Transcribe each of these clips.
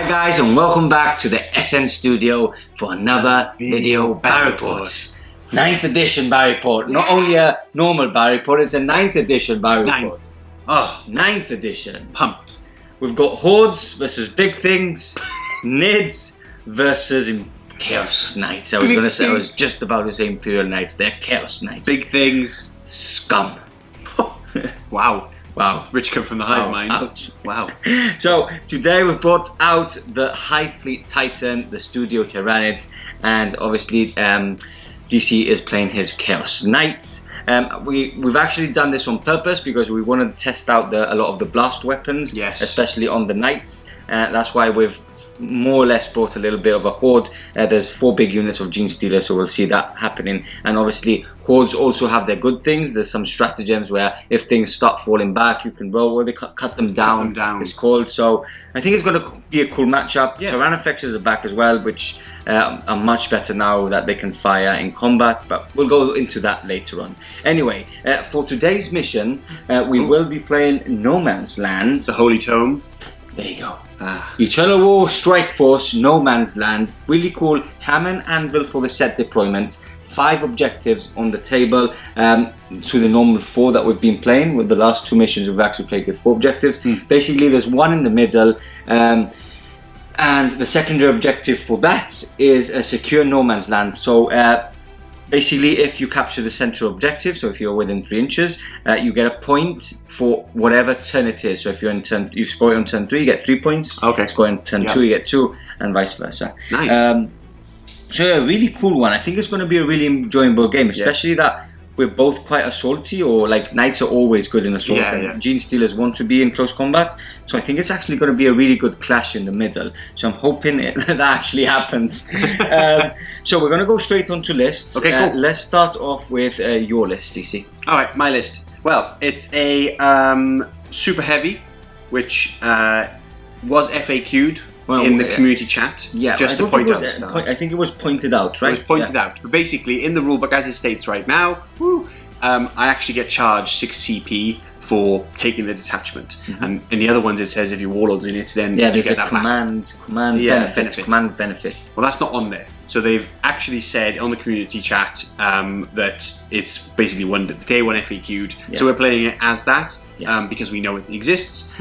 Hi guys, and welcome back to the SN Studio for another video Barb report. 9th edition Barb report. Not only a normal Barb report, it's a 9th edition Barb report. Oh, 9th edition. Pumped. We've got Hordes versus Big Things, Nids versus Chaos Knights. I was going to say, I was just about to say Imperial Knights. They're Chaos Knights. Big Things. Scum. Wow. Wow. Rich come from the Hive Mind. Ouch. Wow. So today we've brought out the Hive Fleet Titan, the Studio Tyranids, and obviously DC is playing his Chaos Knights. We've actually done this on purpose because we wanted to test out a lot of the blast weapons, yes, especially on the Knights. That's why we've more or less brought a little bit of a horde. There's 4 big units of Gene Stealer, so we'll see that happening. And obviously hordes also have their good things. There's some stratagems where if things start falling back, you can roll or they cut them down. It's called. So I think it's going to be a cool matchup. Yeah. Tyranofexes are back as well, which are much better now that they can fire in combat, but we'll go into that later on. Anyway, for today's mission, we will be playing No Man's Land. The Holy Tome. There you go. Eternal War Strike Force, No Man's Land. Really cool. Hammer and Anvil for the set deployment. 5 objectives on the table. To the normal 4 that we've been playing. With the last 2 missions, we've actually played with 4 objectives. Basically, there's 1 in the middle. And the secondary objective for that is a secure No Man's Land. So basically, if you capture the central objective, so if you're within 3 inches, you get a point for whatever turn it is. So if you're in turn, you score it on turn 3, you get 3 points. Okay. Score on turn 2, you get 2, and vice versa. Nice. So yeah, really cool one. I think it's going to be a really enjoyable game, especially that we're both quite assaulty, or like Knights are always good in assault, and Gene Stealers want to be in close combat. So I think it's actually going to be a really good clash in the middle. So I'm hoping that actually happens. So we're going to go straight onto lists. Okay, cool. Let's start off with your list, DC. All right, my list. Well, it's a super heavy, which was FAQ'd in the community chat. Yeah, just to point out. I think it was pointed out, right? It was pointed out. But basically, in the rulebook as it states right now, I actually get charged 6 CP for taking the detachment. And in the other ones, it says if your Warlord's in it, then you get that command benefit. Well, that's not on there. So they've actually said on the community chat that it's basically day 1 FAQ'd. So we're playing it as that. Because we know it exists,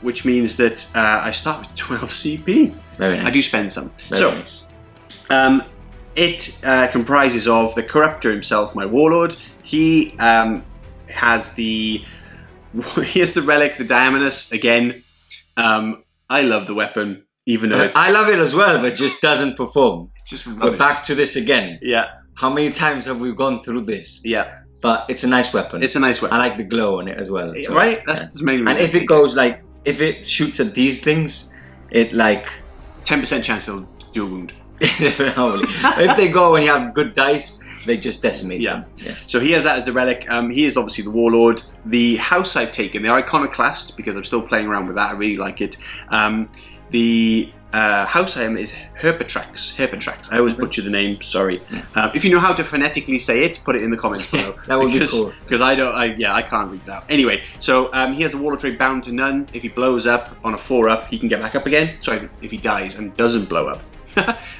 which means that I start with 12 CP. Very nice. I do spend some. Very nice. It comprises of the Corruptor himself, my Warlord. He has the relic, the Diamonus. Again, I love the weapon, even though I love it as well, but it just doesn't perform. It's just we're back to this again. Yeah. How many times have we gone through this? Yeah. But it's a nice weapon. It's a nice weapon. I like the glow on it as well. So, right? That's the main reason. And if it goes like, if it shoots at these things, it like 10% chance it'll do a wound. If they go and you have good dice, they just decimate them. So he has that as the relic. He is obviously the Warlord. The house I've taken, the Iconoclast, because I'm still playing around with that. I really like it. The house I am is Herpetrax. I always butcher the name, sorry. If you know how to phonetically say it, put it in the comments below. That would be cool. Because I can't read that. Anyway, so he has a Warlord trait bound to none. If he blows up on a 4-up, he can get back up again. Sorry, if he dies and doesn't blow up.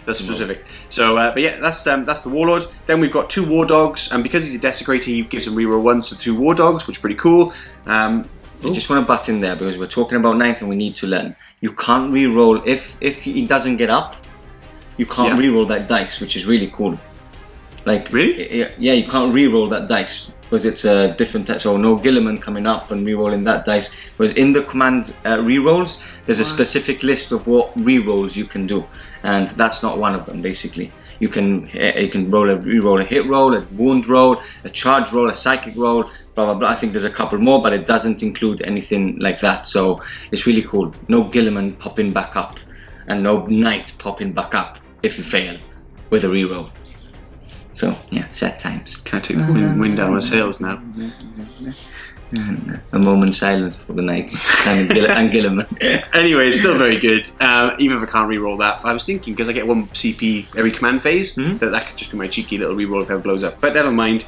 That's specific. So, but yeah, that's the Warlord. Then we've got 2 War Dogs, and because he's a Desecrator, he gives them reroll 1, so 2 War Dogs, which is pretty cool. I just want to butt in there because we're talking about 9th and we need to learn. You can't reroll if he doesn't get up. You can't reroll that dice, which is really cool. Like really? Yeah, you can't reroll that dice because it's a different type. So no Gilliman coming up and rerolling that dice. Whereas in the command rerolls, there's a specific list of what rerolls you can do, and that's not one of them. Basically, you can reroll a hit roll, a wound roll, a charge roll, a psychic roll. Blah, blah, blah. I think there's a couple more, but it doesn't include anything like that. So it's really cool. No Gilliman popping back up, and no Knight popping back up if you fail with a reroll. So yeah, sad times. Can I take the wind down my sails now? A moment's silence for the Knights and Gilliman. Anyway, it's still very good, even if I can't reroll that. I was thinking, because I get 1 CP every command phase, that could just be my cheeky little reroll if it ever blows up. But never mind.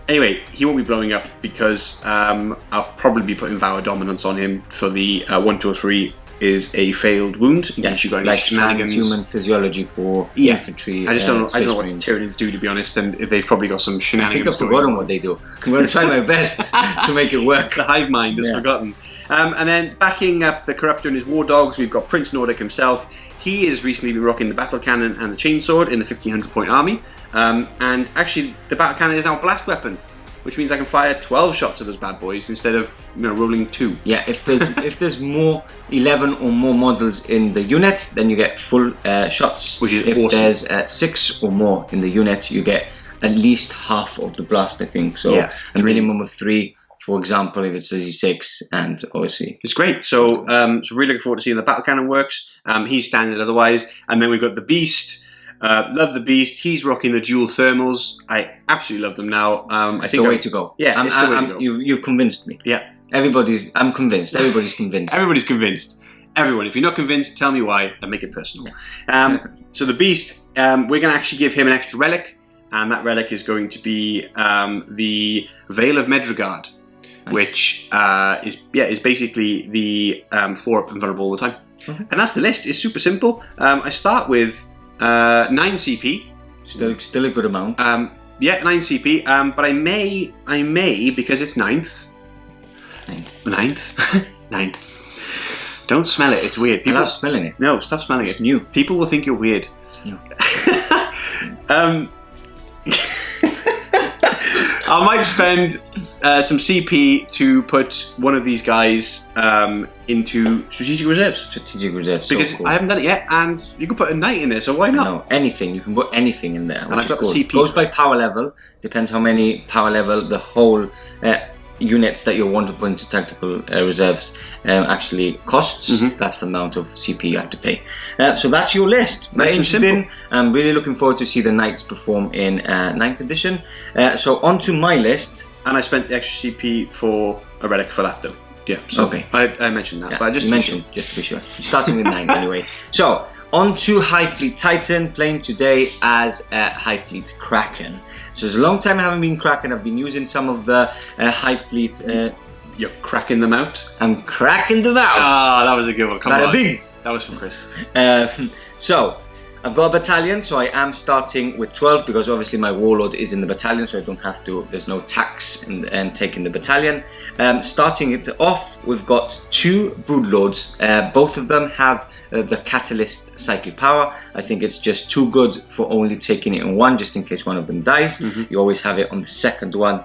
Anyway, he won't be blowing up because I'll probably be putting Vow of Dominance on him for the 1, 2, or 3 is a failed wound. In case you got any like shenanigans. human physiology for infantry. I just don't know. I don't know what Marines. Tyranids do, to be honest, and they've probably got some I think shenanigans. I've forgotten what they do. I'm going to try my best to make it work. The Hive Mind is forgotten. And then backing up the Corruptor and his war dogs, we've got Prince Nordic himself. He has recently been rocking the battle cannon and the chainsword in the 1500 point army. And actually, the battle cannon is now a blast weapon, which means I can fire 12 shots at those bad boys instead of rolling 2. Yeah, if there's more 11 or more models in the unit, then you get full shots. Which is if awesome. there's 6 or more in the unit, you get at least half of the blast, I think. So a minimum of 3. For example, if it's a 6, and obviously it's great. So, so really looking forward to seeing the battle cannon works. He's standard otherwise, and then we've got the Beast. Love the Beast. He's rocking the dual thermals. I absolutely love them now. It's the way to go. Yeah, it's the way to go. You've convinced me. Yeah, I'm convinced. Everybody's convinced. Everybody's convinced. Everyone, if you're not convinced, tell me why and make it personal. So the Beast, we're going to actually give him an extra relic, and that relic is going to be the Veil of Medregard. Nice. Which is basically the 4-up invulnerable all the time. And that's the list. It's super simple. I start with 9 CP. Still a good amount. 9 CP. But I may because it's 9th. 9th. Don't smell it. It's weird. I love smelling it. No, stop smelling it. It's new. People will think you're weird. It's new. I might spend some CP to put one of these guys into strategic reserves. Strategic reserves. Because so cool. I haven't done it yet, and you can put a knight in there, so why not? No, anything. You can put anything in there. And I've got the CP. Goes by power level. Depends how many power level the whole units that you want to put into tactical reserves actually costs. That's the amount of CP you have to pay. So that's your list. Very interesting. I'm really looking forward to see the knights perform in 9th edition. So on to my list. And I spent the extra CP for a relic for that though. Yeah, so okay. I mentioned that, but just to be sure. Starting with 9 anyway. So on to Hive Fleet Titan, playing today as Hive Fleet Kraken. So it's a long time I haven't been Kraken. I've been using some of the Hive Fleet. You're cracking them out? I'm cracking them out. Ah, that was a good one. Come on. Bing. That was from Chris. So I've got a battalion, so I am starting with 12 because obviously my Warlord is in the battalion, so I don't have to, there's no tax in taking the battalion. Starting it off, we've got 2 Broodlords. Both of them have the Catalyst Psychic Power. I think it's just too good for only taking it in one, just in case one of them dies. You always have it on the second one.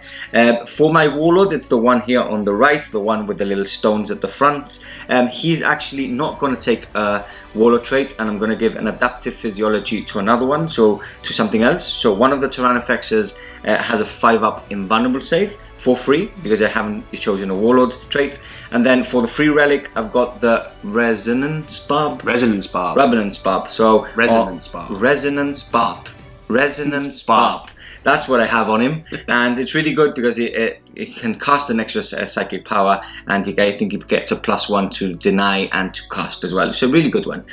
For my Warlord, it's the one here on the right, the one with the little stones at the front. He's actually not going to take a Warlord trait, and I'm going to give an adaptive physiology to another one, so to something else. So one of the Tyrannifexes has a 5-up invulnerable save for free because I haven't chosen a Warlord trait. And then for the free relic, I've got the Resonance Barb. Resonance Barb. Resonance Barb. So Resonance Barb. Resonance Barb. Resonance Barb. That's what I have on him, and it's really good because it can cast an extra psychic power, and I think it gets a +1 to deny and to cast as well. So really good one.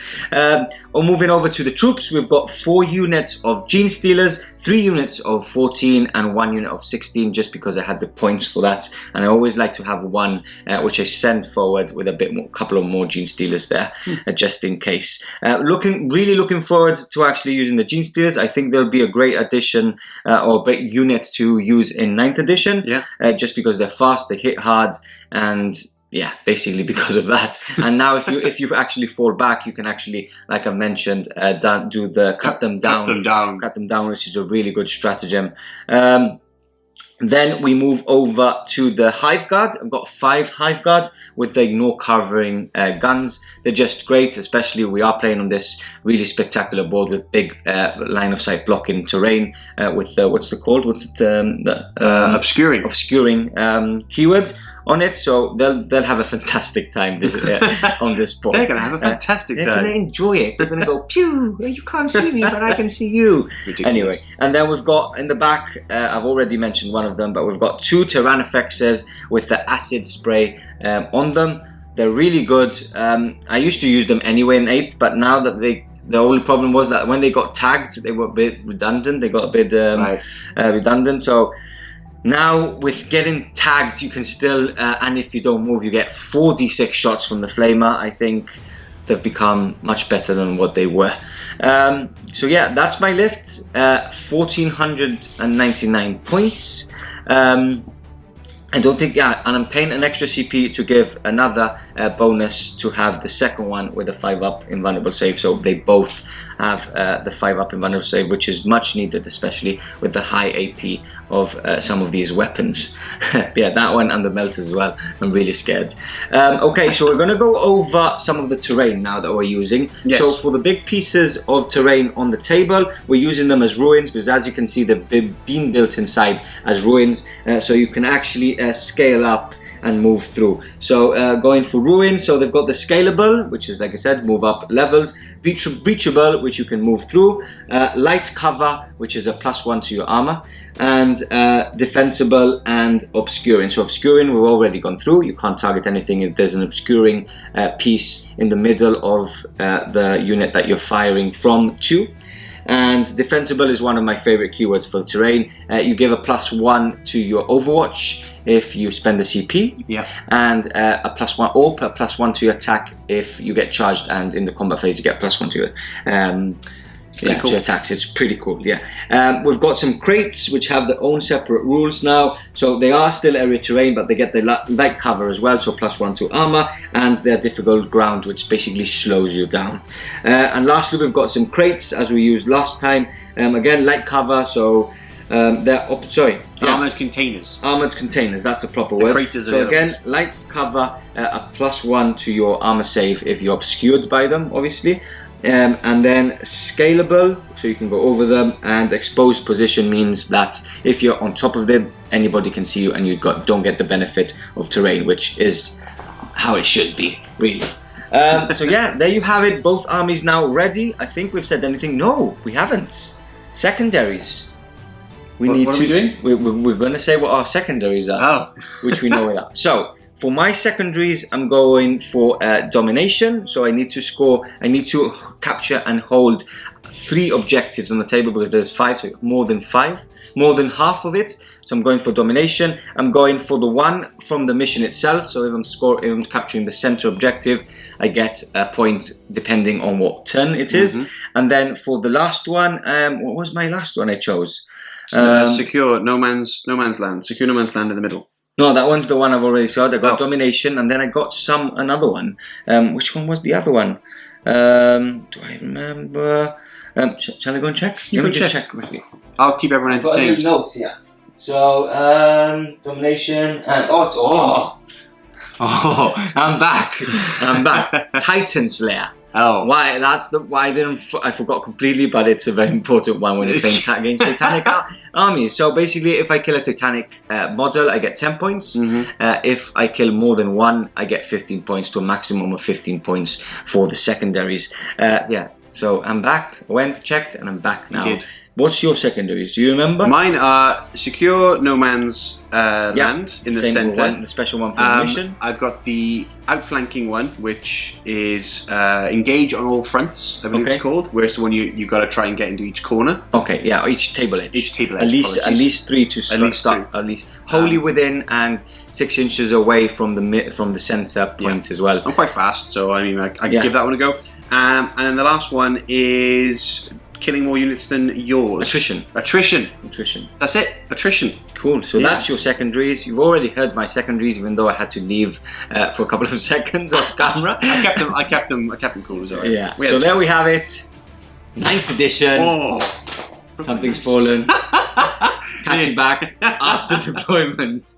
Moving over to the troops, we've got 4 units of Gene Stealers, 3 units of 14, and 1 unit of 16, just because I had the points for that. And I always like to have one which I send forward with a bit more, couple of more Gene Stealers there, just in case. Really looking forward to actually using the Gene Stealers. I think they'll be a great addition or a great unit to use in 9th edition. Yeah. Just because they're fast, they hit hard, and yeah, basically because of that. And now if you actually fall back, you can actually, like I mentioned, do the cut them down, which is a really good stratagem. Then we move over to the Hive Guard. I've got 5 Hive Guard with the ignore covering guns. They're just great, especially we are playing on this really spectacular board with big line of sight blocking terrain with the, what's it called? Obscuring keyword on it. So they'll have a fantastic time on this board. They're going to have a fantastic time. They're going to enjoy it. They're going to go, pew, you can't see me, but I can see you. Ridiculous. Anyway, and then we've got in the back, I've already mentioned one of them, but we've got 2 Tyrannifexes with the acid spray on them. They're really good. I used to use them anyway in 8th, but now that the only problem was that when they got tagged, they were a bit redundant. They got a bit redundant. So now with getting tagged, you can still, and if you don't move, you get 4d6 shots from the flamer. I think they've become much better than what they were. So yeah, that's my list. 1499 points. I don't think, yeah, and I'm paying an extra CP to give another bonus to have the second one with a 5-up invulnerable save, so they both have the 5-up invulnerable save, which is much needed, especially with the high AP of some of these weapons. Yeah, that one and the melt as well. I'm really scared. Okay, so we're going to go over some of the terrain now that we're using. Yes. So for the big pieces of terrain on the table, we're using them as ruins, because as you can see, they've been built inside as ruins, so you can actually scale up and move through. So going for ruins, so they've got the scalable, which is, like I said, move up levels, breachable, which you can move through, light cover, which is a +1 to your armor, and defensible and obscuring. So obscuring we've already gone through. You can't target anything if there's an obscuring piece in the middle of the unit that you're firing from to. And defensible is one of my favorite keywords for the terrain. You give a +1 to your Overwatch if you spend the CP, yeah, and a +1 or a +1 to your attack if you get charged, and in the combat phase you get +1 to it. Yeah, cool. To attacks. It's pretty cool. Yeah, we've got some crates which have their own separate rules now. So they are still area terrain, but they get the light cover as well. So +1 to armor, and they're difficult ground, which basically slows you down. And lastly, we've got some crates as we used last time. Again, light cover. So they're armored containers. Armored containers. That's the proper word. So again, light cover, a +1 to your armor save if you're obscured by them, obviously. And then scalable, so you can go over them, and exposed position means that if you're on top of them, anybody can see you, and you don't get the benefit of terrain, which is how it should be, really. So yeah, there you have it. Both armies now ready. I think we've said anything. No, we haven't. Secondaries. What are we doing? We're going to say what our secondaries are, which we know without. So. For my secondaries, I'm going for domination. So I need to capture and hold 3 objectives on the table, because there's 5, so more than half of it. So I'm going for domination. I'm going for the one from the mission itself. So if I'm capturing the center objective, I get a point depending on what turn it is. And then for the last one, what was my last one I chose? Secure no man's land. Secure no man's land in the middle. No, that one's the one I've already said. I got domination, and then I got another one. Which one was the other one? Do I remember? Shall I go and check? You can just check quickly. I'll keep everyone entertained. I've got a notes here. So, domination and I'm back. Titan Slayer. Oh, why? I forgot completely, but it's a very important one when you're playing against Titanic armies. So basically, if I kill a Titanic model, I get 10 points. If I kill more than one, I get 15 points, to a maximum of 15 points for the secondaries. Yeah. So I'm back. I went, checked, and I'm back now. You did. What's your secondaries? Do you remember? Mine are secure no man's land in the center. The special one for the mission. I've got the outflanking one, which is engage on all fronts, I believe it's called. Where it's the one you got to try and get into each corner. Okay, yeah, each table edge. Each table edge. At least 3 to start. At least wholly within and 6 inches away from the center point as well. I'm quite fast, so I mean I can give that one a go. And then the last one is killing more units than yours. Attrition. That's it. Attrition. Cool. So that's your secondaries. You've already heard my secondaries, even though I had to leave for a couple of seconds off camera. I kept them cool as well. Yeah. So there we have it. 9th edition. Oh. Something's fallen. Catch you back after deployment.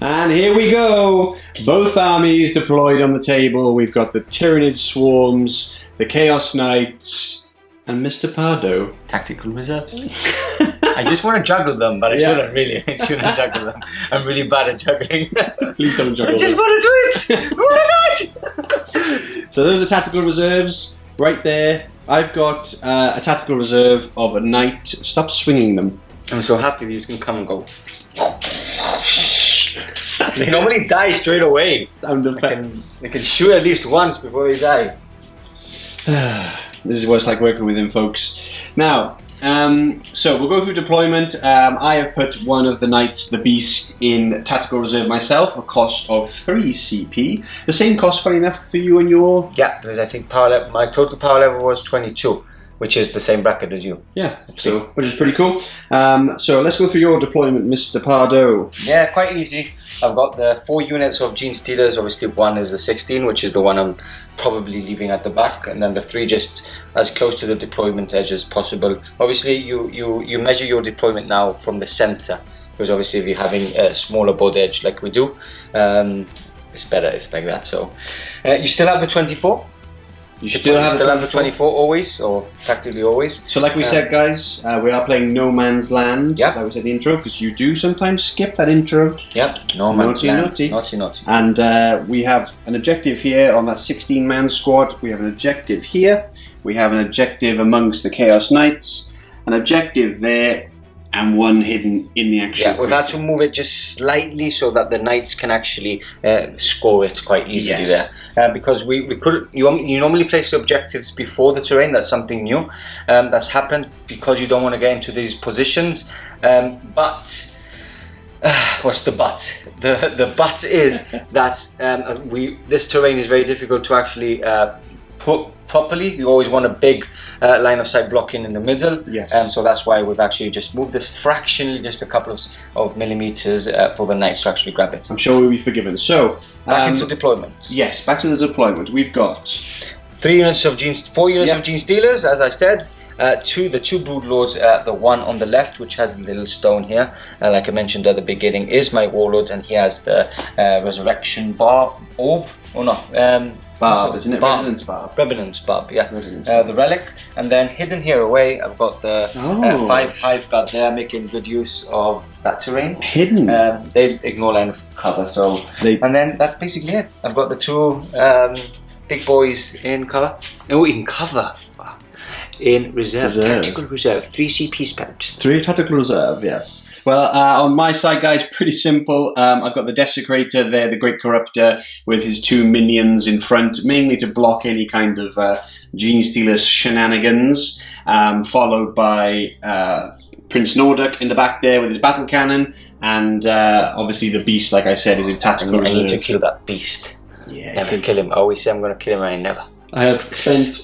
And here we go. Both armies deployed on the table. We've got the Tyranid swarms, the Chaos Knights, and Mr. Pardo. Tactical reserves. I just want to juggle them, but I shouldn't really. I shouldn't juggle them. I'm really bad at juggling. Please don't juggle I just them. want to do it. I want to do it. So those are tactical reserves right there. I've got a tactical reserve of a knight. Stop swinging them. I'm so happy these can come and go. They normally die straight away. Sound effects. They can shoot at least once before they die. This is what it's like working with him, folks. Now, so we'll go through deployment. I have put one of the knights, the beast, in tactical reserve myself, a cost of 3 CP. The same cost, funny enough, for you and your... Yeah, because I think my total power level was 22, which is the same bracket as you. Yeah, so, which is pretty cool. So let's go through your deployment, Mr. Pardo. Yeah, quite easy. I've got the 4 units of Gene Stealers. Obviously, one is the 16, which is the one I'm probably leaving at the back, and then the 3 just as close to the deployment edge as possible. Obviously, you measure your deployment now from the center, because obviously if you're having a smaller board edge like we do, it's better. It's like that. So you still have the 24. You still have the 24 always, or practically always. So like we said, guys, we are playing No Man's Land, Yep. like we said in the intro, because you do sometimes skip that intro. Yep, No Man's Land. Naughty. Naughty. And we have an objective here on that 16-man squad. We have an objective here. We have an objective amongst the Chaos Knights. An objective there, and one hidden in the actual. Yeah, we've had to move it just slightly so that the knights can actually score it quite easily there. Because we could, you normally place the objectives before the terrain. That's something new that's happened because you don't want to get into these positions. But what's the but? The but is that this terrain is very difficult to actually put properly. You always want a big line of sight blocking in the middle. Yes. So that's why we've actually just moved this fractionally, just a couple of millimeters for the knights to actually grab it. I'm sure we'll be forgiven. So Back into deployment. Yes, back to the deployment. We've got 4 units of Gene Stealers, as I said. The 2 Broodlords, the one on the left, which has a little stone here, like I mentioned at the beginning, is my Warlord, and he has the Resurrection Barb, orb, or no, Barb, isn't it? Barb. Resonance Barb. Resonance Barb, yeah. Resonance Barb. The relic, and then hidden here away, I've got the 5 Hive Guard there, making good use of that terrain. Hidden. They ignore line of cover, so and then that's basically it. I've got the 2 big boys in cover. Oh, in cover. Wow. In reserve. Tactical reserve. 3 CP spent. 3 tactical reserve, yes. Well, on my side, guys, pretty simple. I've got the Desecrator there, the Great Corruptor, with his 2 minions in front, mainly to block any kind of Gene Stealer shenanigans, followed by Prince Nordic in the back there with his battle cannon, and obviously the Beast, like I said, is in tactical reserve. I need to kill that Beast. Yeah, never kill him. I always say I'm going to kill him, and I never. I have spent...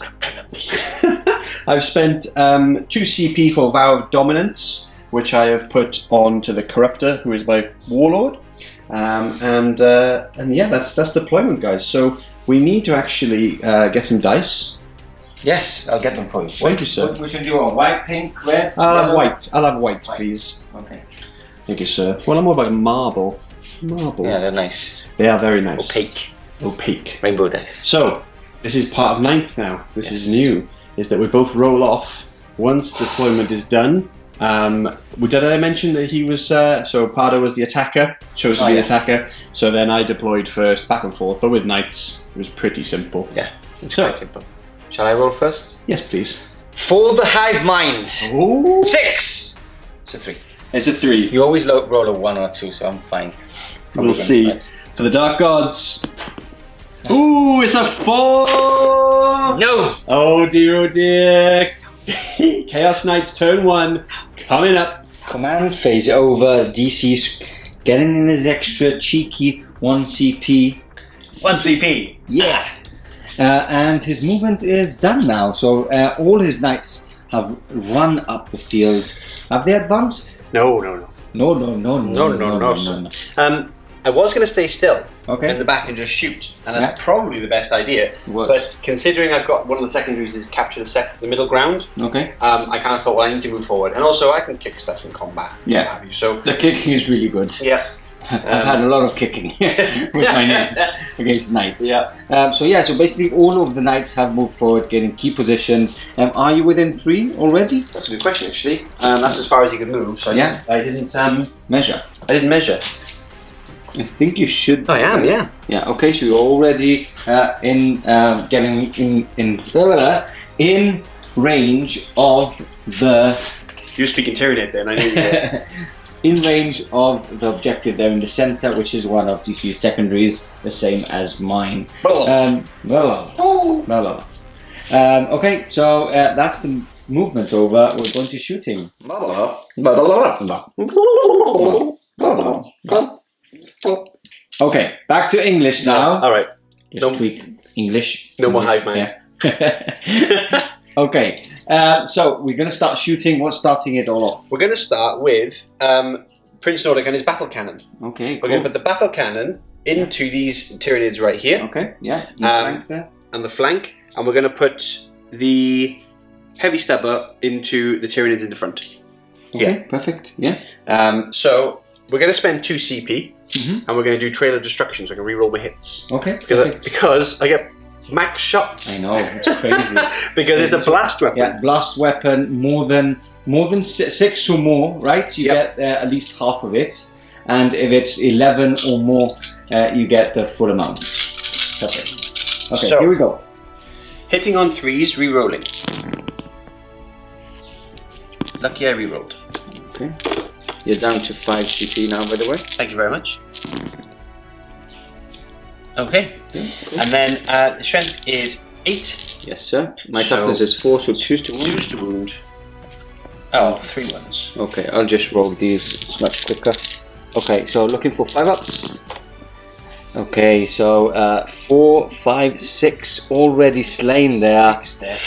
I've spent 2 CP for Vow of Dominance, which I have put onto the Corruptor, who is my Warlord, and yeah, that's deployment, guys. So we need to actually get some dice. Yes, I'll get them for you. Thank you, sir. Which one do you want? White, pink, red? I'll have white. I'll have white, please. Okay. Thank you, sir. Well, I'm more about marble. Marble. Yeah, they're nice. They are very nice. Opaque. Opaque. Rainbow dice. So this is part of 9th now. This is new. Is that we both roll off once deployment is done. Did I mention that he was so Pardo was the attacker, chose to be the attacker, so then I deployed first, back and forth, but with knights it was pretty simple. Yeah, it's quite simple. Shall I roll first? Yes, please. For the Hive Mind. Ooh. 6. It's a 3. It's a 3. You always roll a 1 or 2, so I'm fine. We'll see. For the Dark Gods. Ooh, it's a 4! No! Oh dear, oh dear. Chaos Knights turn 1 coming up. Command phase over. DC's getting in his extra cheeky 1 CP. 1 CP. Yeah. And his movement is done now. So all his knights have run up the field. Have they advanced? No. No. I was going to stay still in the back and just shoot, and that's probably the best idea. But considering I've got one of the secondaries is capture the middle ground, I kind of thought, well, I need to move forward, and also I can kick stuff in combat. Yeah. So the kicking is really good. Yeah. I've had a lot of kicking with my knights against knights. Yeah. So basically all of the knights have moved forward, getting key positions. Are you within 3 already? That's a good question, actually. That's as far as you can move. So Yeah. I didn't Measure. I didn't measure. I think you should. I am, yeah. Yeah. Okay. So you're already getting in range of the. You were speaking Tyranid then. I knew you were. In range of the objective there in the center, which is one of DC's secondaries, the same as mine. Okay, so that's the movement over. We're going to shooting. Okay, back to English now. All right. Just tweak English. No more Hive Mind. Yeah. Okay, so we're going to start shooting. What's starting it all off? We're going to start with Prince Nordic and his battle cannon. Okay, We're going to put the battle cannon into these Tyranids right here. Okay, yeah. Flank there. And the flank. And we're going to put the heavy stubber into the Tyranids in the front. Okay, perfect. Yeah. So we're going to spend 2 CP. And we're going to do Trail of Destruction, so I can reroll my hits. Okay. Because I get max shots. I know, it's crazy. Because it's a blast weapon. Yeah, blast weapon, more than 6 or more, right? You get at least half of it. And if it's 11 or more, you get the full amount. Perfect. Okay, so, here we go. Hitting on 3s, rerolling. Lucky I rerolled. Okay. You're down to 5 CP now, by the way. Thank you very much. Okay. Yeah, cool. And then the strength is 8. Yes, sir. My toughness is 4, so choose to wound. Choose to wound. Oh, 3 ones. Okay, I'll just roll these. It's much quicker. Okay, so looking for 5-ups. Okay, so 4, 5, 6 already slain there. 6 there.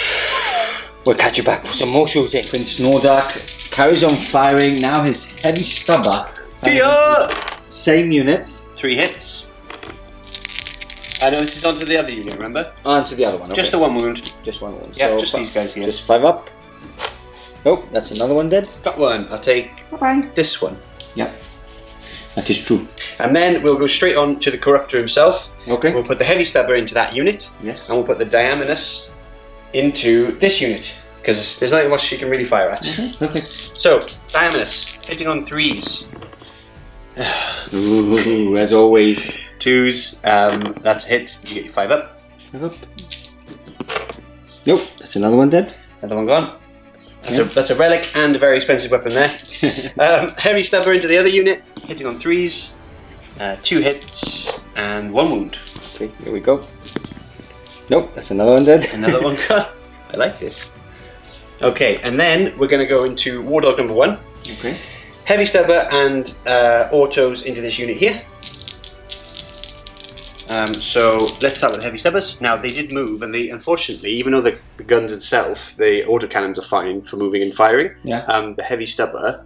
We'll catch you back for some more shooting. Prince Nordic carries on firing. Now his heavy stubber. Same units. 3 hits. I know this is onto the other unit, remember? Onto the other one. Okay. Just the 1 wound. Just 1 wound. Yeah, so just these guys here. Just 5 up. Oh, that's another one dead. Got 1. I'll take this one. Yep. That is true. And then we'll go straight on to the Corruptor himself. Okay. We'll put the heavy stubber into that unit. Yes. And we'll put the Diaminus into this unit. Because there's nothing much she can really fire at. Okay, perfect. So, Diaminus, hitting on 3s. Ooh, as always. 2s, that's a hit. You get your 5 up. 5 up. Nope, that's another one dead. Another one gone. That's a relic and a very expensive weapon there. Heavy stubber into the other unit, hitting on 3s. 2 hits and 1 wound. Okay, here we go. Nope, that's another one dead. Another one gone. I like this. Okay, and then we're going to go into Warlord number 1. Okay. Heavy stubber and autos into this unit here. So let's start with the heavy stubbers. Now they did move, and they unfortunately, even though the guns itself, the autocannons are fine for moving and firing. Yeah. The heavy stubber.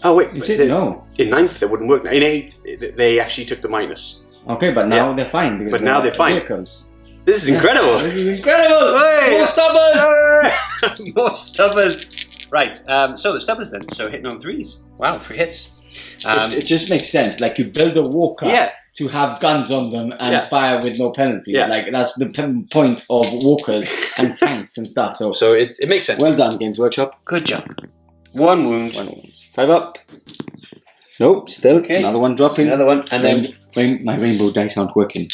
Oh wait, no. In 9th they wouldn't work. In 8th they actually took the minus. Okay, but now they're fine. Because but now they're fine. Vehicles. This is incredible. This is incredible. Hey! More stubbers. More stubbers. Right. So the stubbers then. So hitting on 3s. Wow, 3 hits. It just makes sense. Like you build a walker. Yeah. To have guns on them and fire with no penalty. Yeah. Like that's the point of walkers and tanks and stuff. So it makes sense. Well done, Games Workshop. Good job. 1 wound. 1 wound. 5 up. Nope, still. Okay. Another one dropping. Another one. And then my rainbow dice aren't working.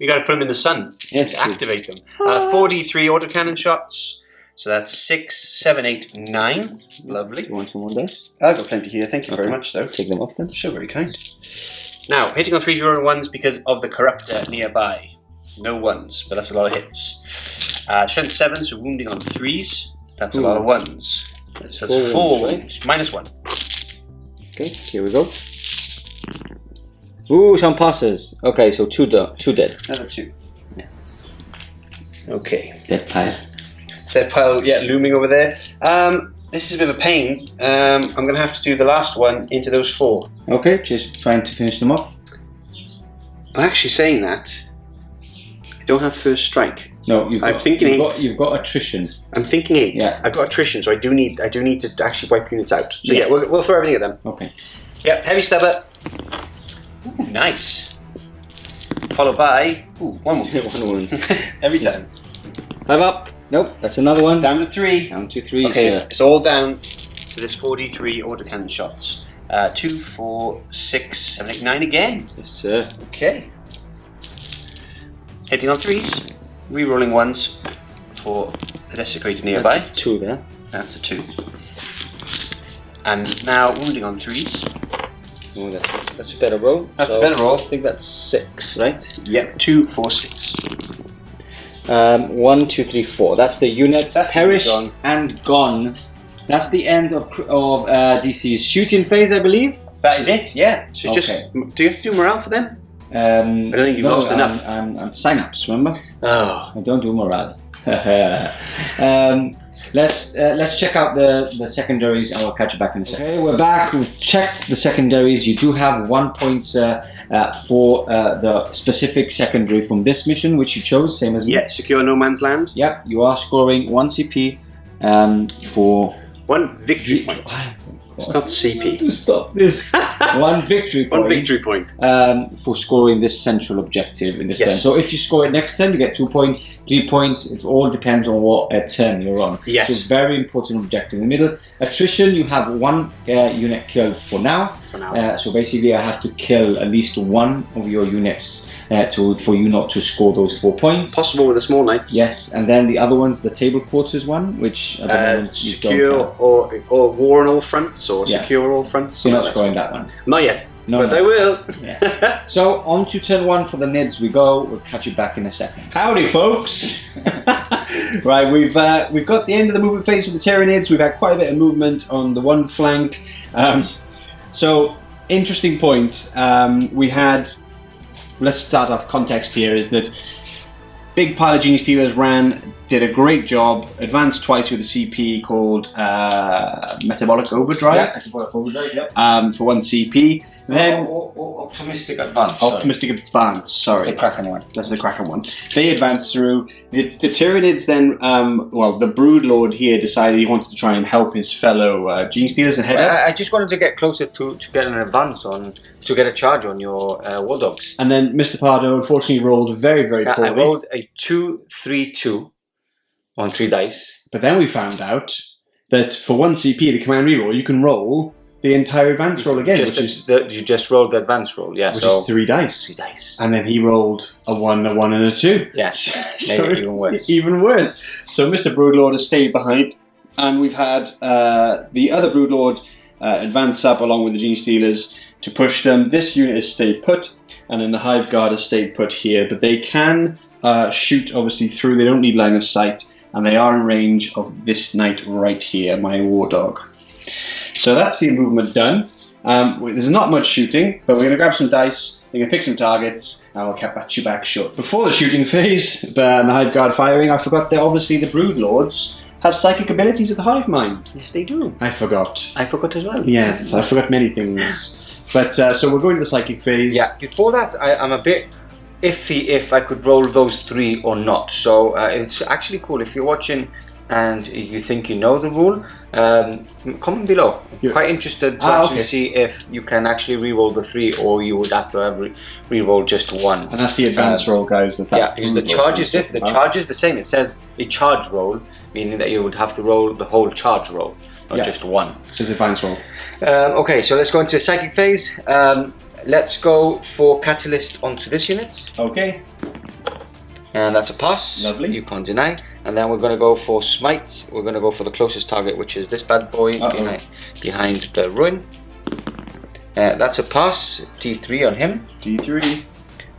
You got to put them in the sun. Yes. To activate them. 43 autocannon shots. So that's 6, 7, 8, 9. Lovely. You want some more dice? I've got plenty here. Thank you very much, though. Take them off then. So very kind. Now, hitting on 3s, rolling 1s because of the Corruptor nearby. No 1s, but that's a lot of hits. Strength 7, so wounding on 3s. That's a lot of 1s. That's 4 wounds. Minus 1. Okay, here we go. Ooh, some passes. Okay, so 2 dead. Another 2. Yeah. Okay. Dead pile. Dead pile, yeah, looming over there. This is a bit of a pain. I'm going to have to do the last one into those 4. Okay, just trying to finish them off. I'm actually saying that. I don't have first strike. No, I'm thinking 8. You've got attrition. I'm thinking 8. Yeah. I've got attrition, so I do need to actually wipe units out. So yeah, we'll throw everything at them. Okay. Yeah, heavy stubber. Nice. Followed by 1 wound. 1 wound. Every time. 5 up. Nope, that's another one. Down to 3. Down to 3. Okay, it's all down to this 43 autocannon shots. 2, 4, 6, 7, 8, 9 again. Yes, sir. Okay. Hitting on 3s. Rerolling 1s for the desecrator nearby. That's a 2 there. That's a 2. And now wounding on 3s. Oh, that's a better roll. That's a better roll. I think that's 6, right? Yep, 2, 4, 6. 1, 2, 3, 4. That's the units That's perished gone. and gone. That's the end of DC's shooting phase, I believe. That is it, yeah. So it's Okay. just, do you have to do morale for them? I don't think you've lost enough. I'm synapse, remember? Oh. I don't do morale. Let's check out the secondaries and we'll catch you back in a second. Okay, we're back. We've checked the secondaries. You do have 1 point for the specific secondary from this mission, which you chose, same as me. Yeah, secure no man's land. Yep, you are scoring 1 CP for 1 victory point. It's not CP. Stop this. 1 victory point. 1 victory point. For scoring this central objective in this Yes. turn. So if you score it next turn, you get 2 points, 3 points. It all depends on what turn you're on. Yes. It's a very important objective in the middle. Attrition, you have 1 unit killed for now. For now. So basically, I have to kill at least 1 of your units for you not to score those 4 points. Possible with the small knights. Yes, and then the other one's the table quarters one, which at the moment you don't secure have. or war on all fronts or Yeah. secure all fronts. So you're not scoring that one. Not yet. No, but no. I will. Yeah. So on to turn 1 for the Nids we go. We'll catch you back in a second. Howdy, folks. Right, we've got the end of the movement phase with the Tyranids. We've had quite a bit of movement on the one flank. So interesting point. We had. Let's start off context here. Is that big pile of Gene Stealers did a great job, advanced twice with a CP called Metabolic Overdrive. Yeah, Metabolic Overdrive, yep. For 1 CP. Then Optimistic Advance. Optimistic Advance, sorry. That's the Kraken one. That's the Kraken one. They advanced through. The Tyranids then, the Broodlord here decided he wanted to try and help his fellow Gene Stealers and head up. I just wanted to get closer to get an advance on, to get a charge on your War Dogs. And then Mr. Pardo unfortunately rolled very, very poorly. I rolled a 2-3-2 on 3 dice. But then we found out that for 1 CP, the command reroll, you can roll the entire advance roll again, You just rolled the advance roll, yeah. Which is 3 dice. 3 dice. And then he rolled a 1, a 1, and a 2. Yes, So made it even worse. Even worse. So Mr. Broodlord has stayed behind, and we've had the other Broodlord advance up along with the Gene Stealers to push them. This unit has stayed put, and then the Hive Guard has stayed put here, but they can shoot obviously through. They don't need line of sight, and they are in range of this knight right here, my War Dog. So that's the movement done. There's not much shooting, but we're going to grab some dice, we're going to pick some targets, and we'll catch you back short. Before the shooting phase, and the Hive Guard firing, I forgot that obviously the Broodlords have psychic abilities of the Hive Mind. Yes, they do. I forgot. I forgot as well. Yes, I forgot many things. But so we're going to the psychic phase. Yeah, before that, I'm a bit iffy if I could roll those 3 or not. So it's actually cool if you're watching and you think you know the rule, comment below. I'm quite interested to actually see if you can actually re-roll the 3 or you would have to have re-roll just 1. And that's the advance roll, guys. Yeah, because the charge is different. The charge is the same. It says a charge roll, meaning that you would have to roll the whole charge roll, not just 1. It's an advance roll. Okay, so let's go into psychic phase. Let's go for catalyst onto this unit. Okay. And that's a pass. Lovely. You can't deny. And then we're going to go for Smite. We're going to go for the closest target, which is this bad boy behind the ruin. That's a pass. D3 on him. D3.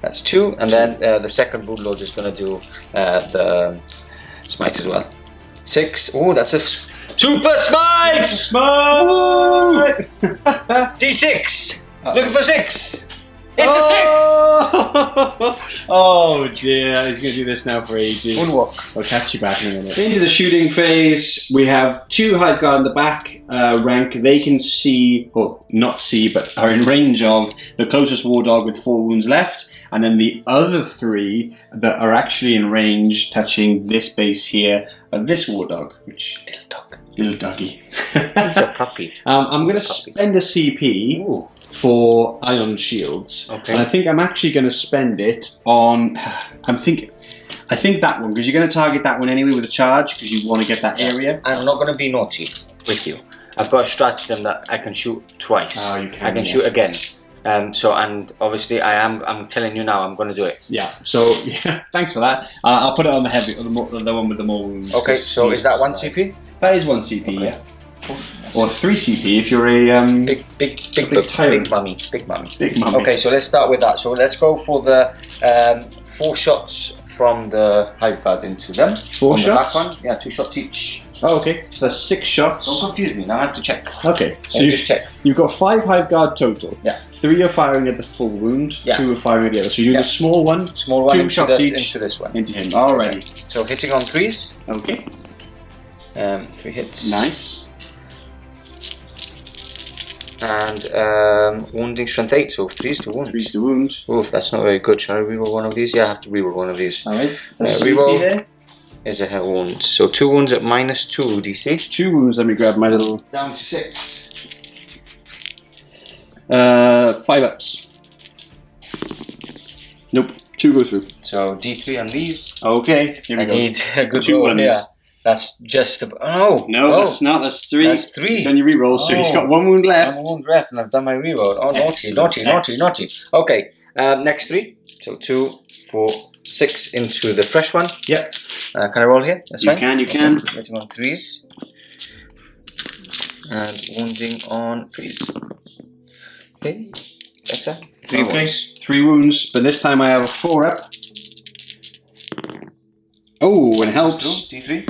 That's 2. And then the second Broodlord is going to do the Smite as well. 6. Oh, that's a Super Smite! Smite! D6! Looking for 6! It's a 6! Oh dear, he's going to do this now for ages. One walk. I'll catch you back in a minute. Into the shooting phase, we have 2 Hive Guard in the back rank. They can see, or not see, but are in range of the closest War Dog with 4 wounds left. And then the other 3 that are actually in range, touching this base here, of this War Dog, which little doggy. He's a puppy. I'm going to spend a CP for ion shields. Okay. And I think I'm actually going to spend it on. I think that one, because you're going to target that one anyway with a charge, because you want to get that area. I'm not going to be naughty with you. I've got a stratagem that I can shoot twice. Oh, you can. I can shoot again. So, and obviously I'm telling you now, I'm going to do it. Yeah, so yeah, thanks for that. I'll put it on the heavy, the one with the more wounds. Okay, so is that 1 CP? That is 1 CP, Okay. yeah. Or 3 CP if you're a big tyrant. Big mummy. Big mummy. Okay, so let's start with that. So let's go for the 4 shots from the Hive Guard into them. 4 on shots? The back one. Yeah, 2 shots each. Oh, okay, so that's 6 shots. Don't confuse me, now I have to check. Okay, so just check. You've got 5 Hive Guard total. Yeah. 3 are firing at the full wound, Yeah. 2 are firing at the other. So you do the small one, Small one 2 into shots each into this one. into him. Alrighty. So hitting on 3s. Okay. 3 hits. Nice. And wounding strength 8, so 3s to wound. 3's to wound. Oof, that's not very good. Shall I reroll one of these? Yeah, I have to reroll one of these. Alright. Reroll. there. Is a hit wound. So 2 wounds at -2 DC. 2 wounds. Let me grab my little Down to 6. 5 ups. Nope. 2 go through. So D3 on these. Okay. Here we I go. need a good 2 roll ones. here. That's just a... Oh, No, oh, that's not. That's 3. That's 3. You've done your reroll, so he's Oh. got 1 wound left. I'm a wound left and I've done my reroll. Oh, naughty, Excellent, naughty, naughty, excellent. naughty. Okay, next 3. So 2, 4, 6 into the fresh one. Yep. Can I roll here? That's You fine. can, you can. Hitting on 3s. And wounding on 3s. Okay, better. 3 Okay. wounds. 3 wounds, but this time I have a 4 up. Oh, and it helps. D3.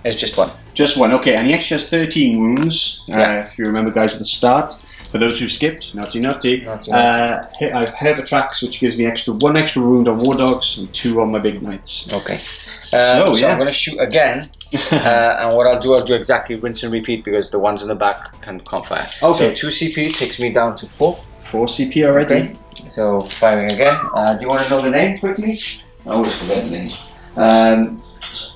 It's just 1. Just 1, okay, and he actually has 13 wounds, Yeah. if you remember, guys, at the start. For those who've skipped, naughty. Naughty. I've Herbatrax, which gives me 1 extra wound on War Dogs and 2 on my Big Knights. Okay. So, yeah. I'm going to shoot again. And what I'll do exactly rinse and repeat because the ones in the back can't fire. Okay. So 2 CP takes me down to 4. 4 CP already. Okay. So firing again. Do you want to know the name quickly? I always forget the name.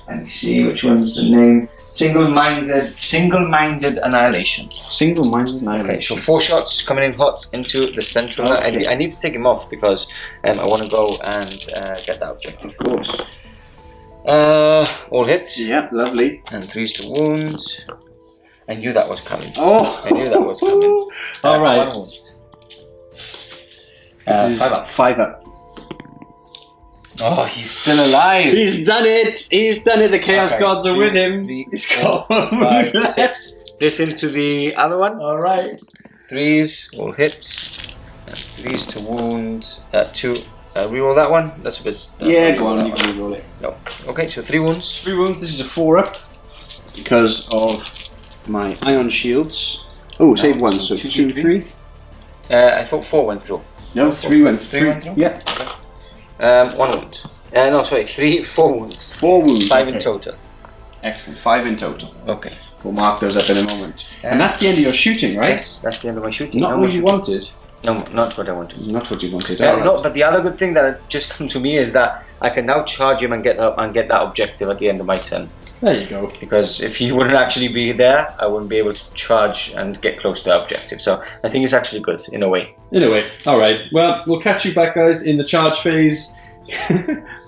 Let me see which one's the name. Single-minded annihilation. Single-minded Okay, annihilation. so 4 shots coming in hot into the central. Okay. I need to take him off because I want to go and get that objective. Of course. All hits. Yeah, lovely. And 3s to wound. I knew that was coming. Oh! I knew that was coming. All right. 1 wound. This is 5 up. 5 up. Oh, he's still alive. He's done it! He's done it! The Chaos Okay, Gods are 2, with him. 3, He's 4, got 1 5, wound left. 6. This into the other one. Alright. 3s, all hits. And 3s to wound. 2. Reroll that one. That's a bit. Yeah, go reroll on, that you one. can reroll it. No. Okay, so 3 wounds. 3 wounds, this is a 4 up because of my ion shields. Oh, save 1, so 2, 3. I thought 4 went through. No, 3 went 3 through. went through? Yeah. 1 wound. No, sorry, 4 wounds. 4 wounds. 5 in okay. total. Excellent, 5 in total. Okay. We'll mark those up in a moment. And that's the end of your shooting, right? Yes, that's the end of my shooting. Not No what more you shooting. wanted. No, not what I wanted. Not what you wanted. No, alright. but the other good thing that has just come to me is that I can now charge him and get that objective at the end of my turn. There you go. Because if he wouldn't actually be there, I wouldn't be able to charge and get close to the objective. So I think it's actually good in a way. Anyway, alright. Well, we'll catch you back, guys, in the charge phase.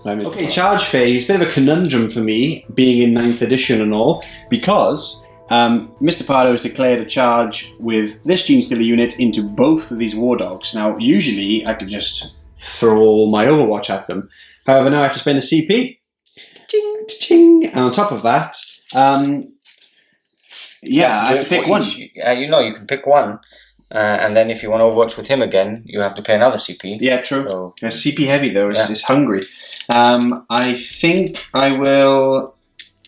Okay, charge phase, bit of a conundrum for me, being in 9th edition and all, because Mr. Pardo has declared a charge with this Gene Stealer unit into both of these War Dogs. Now, usually I could just throw all my Overwatch at them. However, now I have to spend a CP. Ching, ching. And on top of that, I have to pick one. You can pick one. And then if you want to Overwatch with him again, you have to pay another CP. Yeah, true. So, CP heavy though, Yeah. is hungry. I think I will.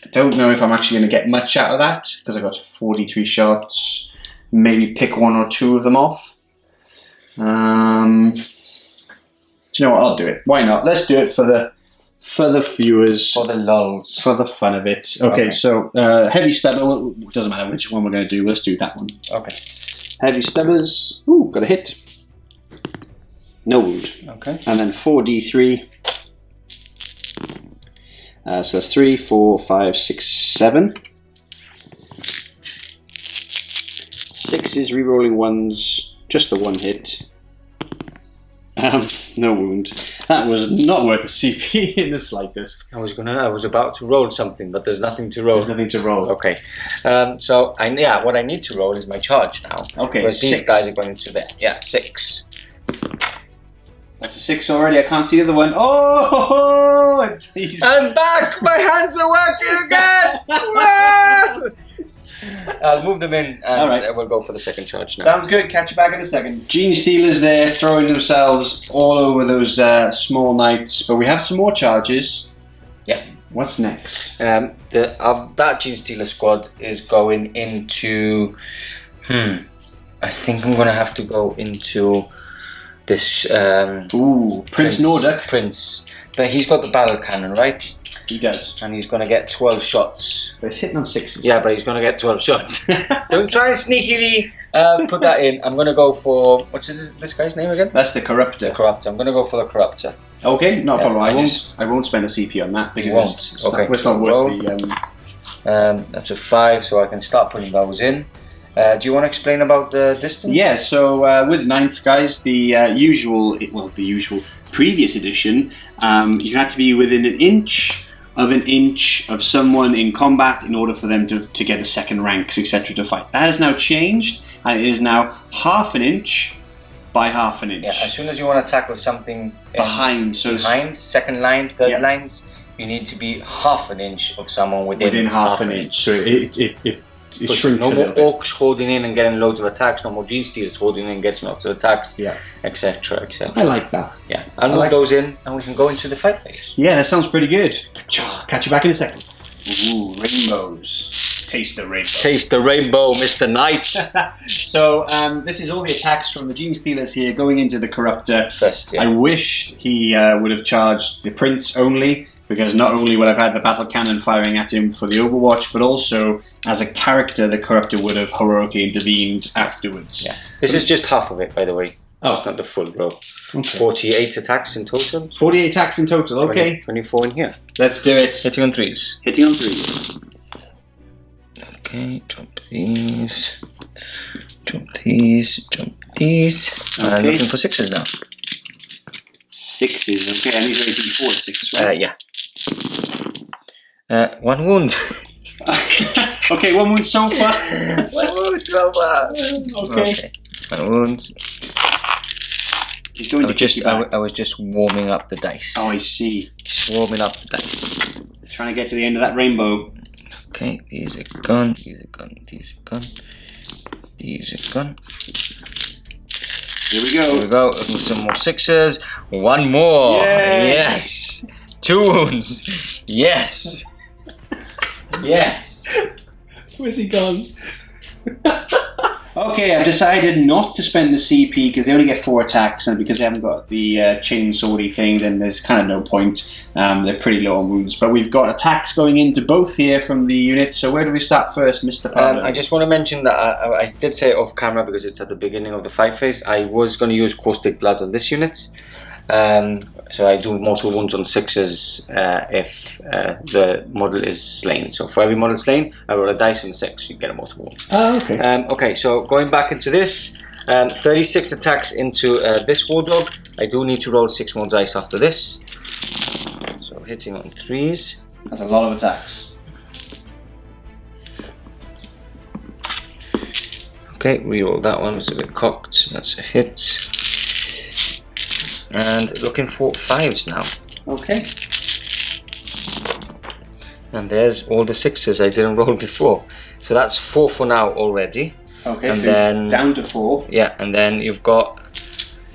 I don't know if I'm actually going to get much out of that because I got 43 shots. Maybe pick 1 or 2 of them off. Do you know what? I'll do it. Why not? Let's do it for the viewers. for the lulls. For the fun of it. Okay. So heavy stubber. Doesn't matter which one we're going to do. Let's do that one. Okay. Heavy stubbers. Ooh, got a hit. No wound. Okay. And then 4d3. So that's 3, 4, 5, 6, 7. 6 is rerolling 1s, Just the one hit. No wound. That was not worth a CP in the slightest. I was about to roll something, but there's nothing to roll. There's nothing to roll. Okay. So what I need to roll is my charge now. Okay. Because these guys are going to there. Yeah, 6. That's a 6 already. I can't see the other one. Oh! I'm back! My hands are working again! I'll move them in and we'll go for the second charge now. Sounds good. Catch you back in a second. Gene Stealers there throwing themselves all over those small knights, but we have some more charges. Yeah. What's next? That Gene Stealer squad is going into... I think I'm going to have to go into this... Prince Nordic. Prince. But he's got the battle cannon, right? He does. And he's going to get 12 shots. But it's hitting on 6s. Yeah, but he's going to get 12 shots. Don't try and sneakily put that in. I'm going to go for... What's this guy's name again? That's the Corruptor. The Corruptor. I'm going to go for the Corruptor. Okay, no problem. I won't spend a CP on that because it's not worth the... that's a 5, so I can start putting those in. Do you want to explain about the distance? Yeah, so with 9th, guys, the usual previous edition, you had to be within an inch of someone in combat in order for them to get the second ranks, etc. to fight. That has now changed, and it is now half an inch by half an inch. Yeah, as soon as you want to tackle something behind, second line, third lines, you need to be half an inch of someone within half an inch. So it shrinks no more orcs holding in and getting loads of attacks, no more Gene Stealers holding in and getting lots of attacks, etc. etc. I like that. Yeah, I'll move those in and we can go into the fight phase. Yeah, that sounds pretty good. Catch you back in a second. Ooh, rainbows. Taste the rainbow. Taste the rainbow, Mr. Knight. So this is all the attacks from the Gene Stealers here going into the Corruptor. First, yeah. I wished he would have charged the Prince only, because not only would I have had the battle cannon firing at him for the Overwatch, but also as a character the Corruptor would have heroically intervened afterwards. Yeah. This is just half of it, by the way. Oh. It's not the full row. Okay. 48 attacks in total. 48 attacks in total, okay. 24 in here. Let's do it. Hitting on 3s. Hitting on 3s. Okay, jump these. Jump these. Jump these. Okay. And looking for 6s now. 6s, okay. And these are 4 6, right? Yeah. 1 wound. Okay, 1 wound so far. 1 wound so far. Okay. 1 wound. He's going to kick you back. I was just warming up the dice. Oh, I see. Just warming up the dice. Trying to get to the end of that rainbow. Okay, these are gone, these are gone, these are gone, these are gone. Here we go. Here we go, looking for some more 6s. 1 more. Yay. Yes. 2 wounds. Yes. Yes. Where's he gone? Okay, I've decided not to spend the CP because they only get 4 attacks, and because they haven't got the chainswordy thing, then there's kind of no point. They're pretty low on wounds, but we've got attacks going into both here from the units. So where do we start first, Mr. Pardo? I just want to mention that I did say it off camera because it's at the beginning of the fight phase. I was going to use caustic blood on this unit. So I do mortal wounds on 6s if the model is slain. So for every model slain, I roll a dice on 6, you get a mortal wound. Oh, okay. Okay, so going back into this, 36 attacks into this Warlord. I do need to roll 6 more dice after this. So hitting on 3s. That's a lot of attacks. Okay, reroll that one, it's a bit cocked, that's a hit. And looking for 5s now. Okay. And there's all the 6s I didn't roll before. So that's 4 for now already. Okay, and so then down to 4. Yeah, and then you've got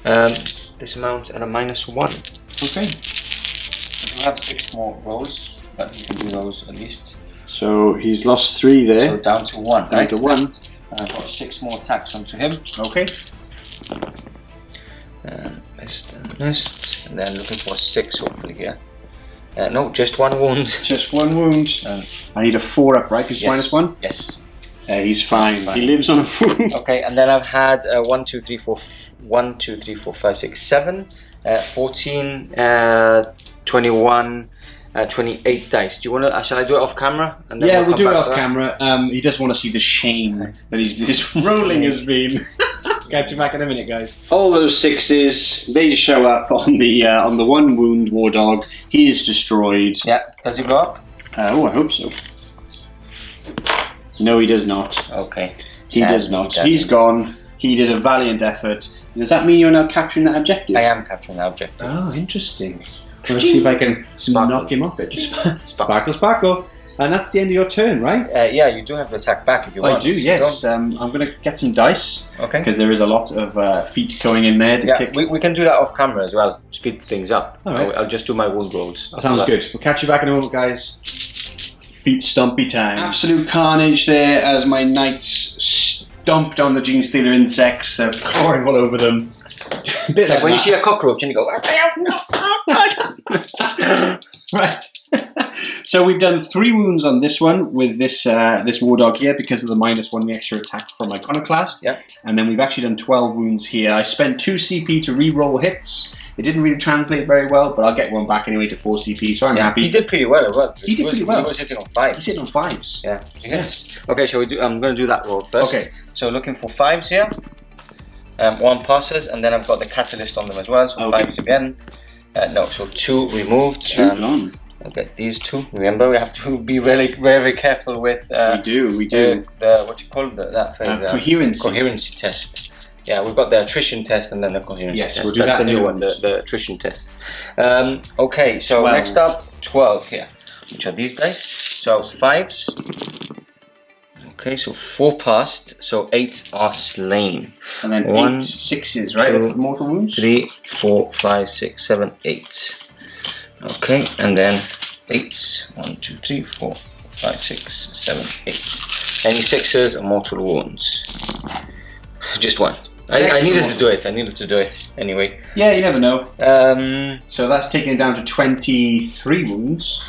this amount at a -1. Okay. You have 6 more rolls, but you can do those at least. So he's lost 3 there. So down to 1. Down to 1. And I've got 6 more attacks onto him. Okay. Missed and missed, and then looking for 6 hopefully here. No, just 1 wound. Just 1 wound. I need a 4 up, right? Because it's -1? Yes. He's fine. He lives on a wound. Okay, and then I've had 1, 2, 3, 4, 1, 2, 3, 4, 5, 6, 7, 14, 21, 28 dice. Do you want to? Shall I do it off camera? And then yeah, we'll do it off camera. He does want to see the shame that his rolling has been. Catch you back in a minute, guys. All those 6s, they just show up on the 1 wound war dog. He is destroyed. Yeah, does he blow up? Oh, I hope so. No, he does not. Okay. He does not. He's gone. He did a valiant effort. Does that mean you're now capturing that objective? I am capturing that objective. Oh, interesting. Let's see if I can knock him off it. Sparkle, sparkle. And that's the end of your turn, right? Yeah, you do have to attack back if you want. I do, yes. I'm going to get some dice. Okay. Because there is a lot of feet going in there to kick. We can do that off camera as well. Speed things up. All right. I'll just do my wound rolls. That sounds good. We'll catch you back in a moment, guys. Feet stompy time. Absolute carnage there as my knights stomped on the Gene Stealer insects, clawing all over them. It's like when you see a cockroach and you go, right. So we've done 3 wounds on this one with this this war dog here because of the -1 extra attack from Iconoclast. Yeah. And then we've actually done 12 wounds here. I spent 2 CP to re-roll hits. It didn't really translate very well, but I'll get one back anyway to 4 CP, so I'm happy. He did pretty well as well. He did pretty well. He was hitting on 5s. He's hitting on 5s. Yeah. Yes. Okay, shall we do? I'm going to do that roll first. Okay. So looking for 5s here. 1 passes, and then I've got the catalyst on them as well. So 5s again. No, so 2 removed. 2 gone. I'll get these 2. Remember, we have to be really very careful with. We do. The what you call that thing? Coherency. Coherency test. Yeah, we've got the attrition test and then the coherency test. We'll do That's that the new in a one, moment. the attrition test. Okay, so 12. next up, 12 here, which are these dice. So 5s. Okay, so 4 passed, so 8 are slain. And then 1, 8 6s, right? 2, of mortal wounds? 3, 4, 5, 6, 7, 8. Okay, and then 8. 1, 2, 3, 4, 5, 6, 7, 8. Any 6s are mortal wounds. Just 1. I needed to do it. I needed to do it anyway. Yeah, you never know. So that's taking it down to 23 wounds.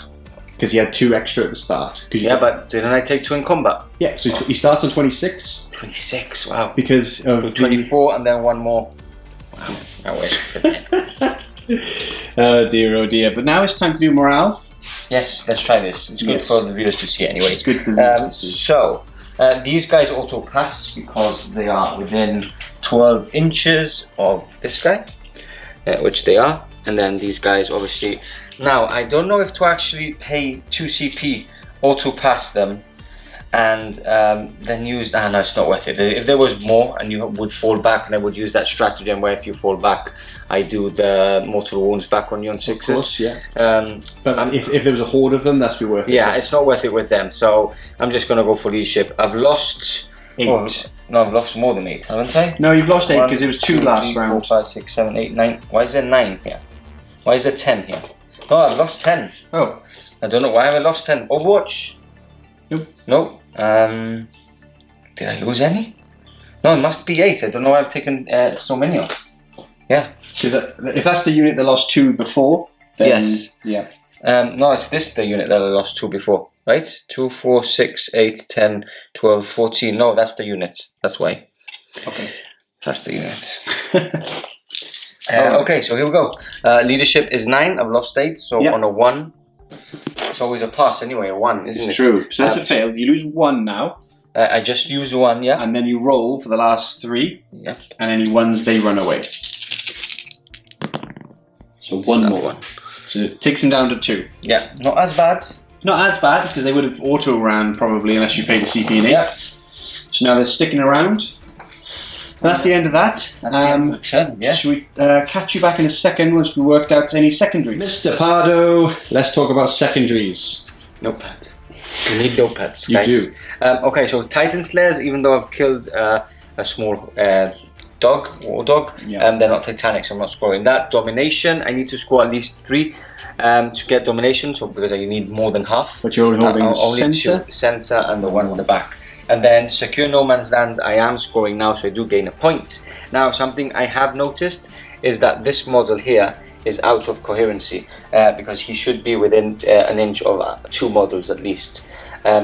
Because he had 2 extra at the start. Yeah, but didn't I take 2 in combat? Yeah, so he starts on 26. 26, wow. Because of 24 and then 1 more. Wow, I wish. Oh dear. But now it's time to do morale. Yes, let's try this. It's good for the viewers to see anyway. It's good for the viewers to see. So, these guys auto pass because they are within 12 inches of this guy, which they are. And then these guys obviously. Now, I don't know if to actually pay 2 CP auto pass them and then use. No, it's not worth it. If there was more and you would fall back, and I would use that stratagem where if you fall back, I do the mortal wounds back on you on 6s. Of course, yeah. But if there was a horde of them, that's be worth it. Yeah, it's not worth it with them. So I'm just going to go for leadership. I've lost 8. No, I've lost more than 8, haven't I? No, you've lost 8 because it was 2 1, 2, last 3, round. 4, 5, 6, 7, 8, 9. Why is there 9 here? Why is there 10 here? No, I've lost 10. Oh. I don't know why have I lost 10. Overwatch? Nope. No. Did I lose any? No, it must be 8. I don't know why I've taken so many off. Yeah. Because if that's the unit that lost 2 before, then yes. Yeah. No, it's this the unit that I lost 2 before. Right? 2, 4, 6, 8, 10, 12, 14. No, that's the units. That's why. Okay. That's the units. Okay, so here we go. Leadership is 9. I've lost 8. So on a 1, it's always a pass anyway. A 1, isn't it? It's true. So that's a fail. You lose 1 now. I just use 1, yeah. And then you roll for the last 3. Yep. And any 1s, they run away. So 1 more. 1. So it takes them down to 2. Yeah, not as bad. Not as bad because they would have auto ran probably unless you paid the CP in 8. Yeah. So now they're sticking around. And that's the end of that. That's the end of the turn, yeah. Should we catch you back in a second once we worked out any secondaries? Mr. Pardo, let's talk about secondaries. Notepad. You need notepads, You guys. do. Okay, so Titan Slayers, even though I've killed a small war dog, they're not Titanic, so I'm not scoring that. Domination, I need to score at least 3 to get domination, so because I need more than half. But you're only holding only center? 2 center and the 1 in the back. And then secure no man's land, I am scoring now, so I do gain a point. Now, something I have noticed is that this model here is out of coherency because he should be within an inch of 2 models at least.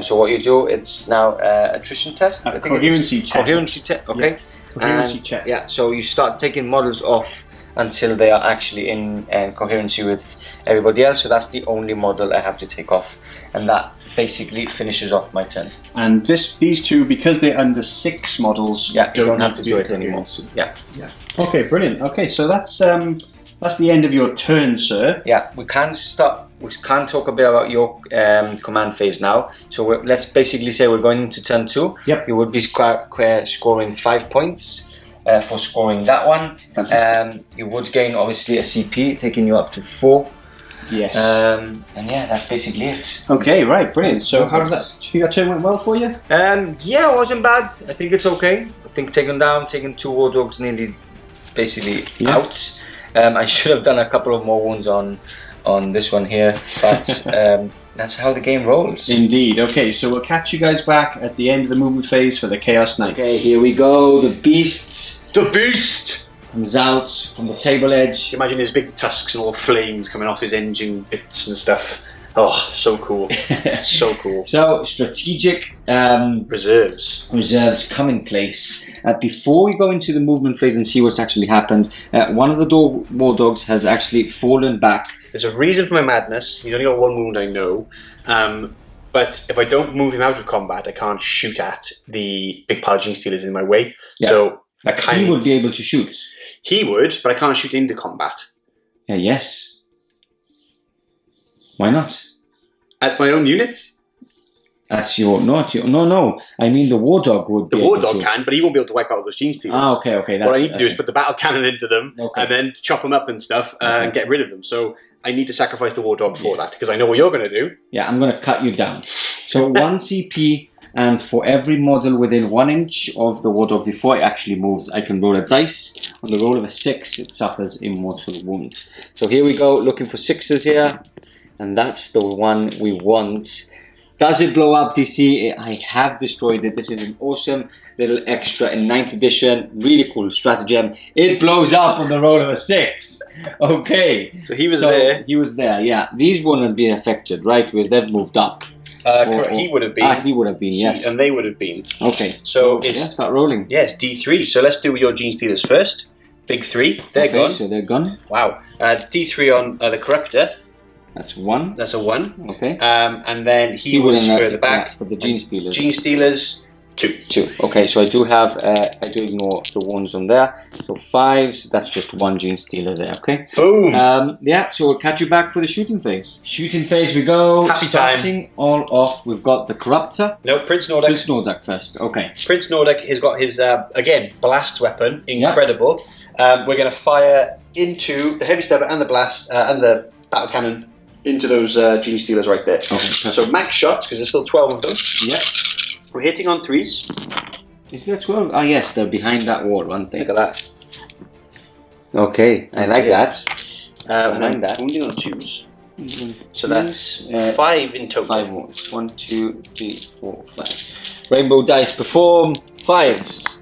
So what you do, it's now attrition test. Coherency check. Coherency check, okay. Yeah. Coherency check. Yeah, so you start taking models off until they are actually in coherency with everybody else. So that's the only model I have to take off, and that basically finishes off my turn. And these two, because they're under 6 models, you don't have to do it anymore. Yeah. Okay, brilliant. Okay, so that's the end of your turn, sir. Yeah, we can talk a bit about your command phase now. So let's basically say we're going into turn 2. Yep. You would be scoring 5 points for scoring that one. Fantastic. You would gain obviously a CP, taking you up to 4. Yes. And yeah, that's basically it. Okay, right, brilliant. So how did that? Do you think that turn went well for you? Yeah, it wasn't bad. I think it's okay. I think taking 2 war dogs nearly basically out. I should have done a couple of more wounds on this one here, but that's how the game rolls. Indeed. Okay, so we'll catch you guys back at the end of the movement phase for the Chaos Knights. Okay, here we go. The beasts. The beast Comes out from the table edge. Imagine his big tusks and all flames coming off his engine bits and stuff. Oh, so cool. So cool. So, strategic reserves come in place. Before we go into the movement phase and see what's actually happened, one of the war dogs has actually fallen back. There's a reason for my madness. He's only got 1 wound, I know. But if I don't move him out of combat, I can't shoot at the big pile of Gene Stealers in my way. Yeah. So He would be able to shoot. He would, but I can't shoot into combat. Yeah, yes. Why not? At my own units? That's your no. I mean the war dog would. The war dog can, but he won't be able to wipe out those Gene Stealers. Ah, okay. What I need to do is put the battle cannon into them and then chop them up and stuff and get rid of them. So I need to sacrifice the war dog for that because I know what you're going to do. Yeah, I'm going to cut you down. So 1 CP, and for every model within 1 inch of the war dog before it actually moved, I can roll a dice. On the roll of a 6, it suffers a mortal wound. So here we go, looking for 6s here, and that's the one we want. Does it blow up, DC? I have destroyed it. This is an awesome little extra in 9th edition. Really cool stratagem. It blows up on the roll of a 6. Okay. So he was there. He was there, yeah. These wouldn't have been affected, right? Because they've moved up. He would have been. He would have been, yes. And they would have been. Okay. So it's... Yeah, start rolling. Yes, D3. So let's do your Gene Stealers first. Big 3. They're gone. So they're gone. Wow. D3 on the Corruptor. That's 1. That's a 1. Okay. And then he was further back. Yeah, for the Gene Stealers. Gene Stealers, 2. Okay, so I do have, I do ignore the ones on there. So 5s, that's just 1 Gene Stealer there, okay? Boom! Yeah, so we'll catch you back for the shooting phase. Shooting phase we go. Happy Starting all off, we've got the Corruptor. No, Prince Nordic. Prince Nordic first, okay. Prince Nordic has got his, again, blast weapon. Incredible. We're going to fire into the heavy stubber and the blast, and the battle cannon into those Gene Stealers right there. Okay, so max shots, because there's still 12 of them. Yep. We're hitting on 3s. Is there 12? Oh yes, they're behind that wall, aren't they? Look at that. Okay, I like that. And I'm wounding on 2s. So that's 5 in total. 5 wounds. 1, 2, 3, 4, 5. Rainbow dice perform 5s.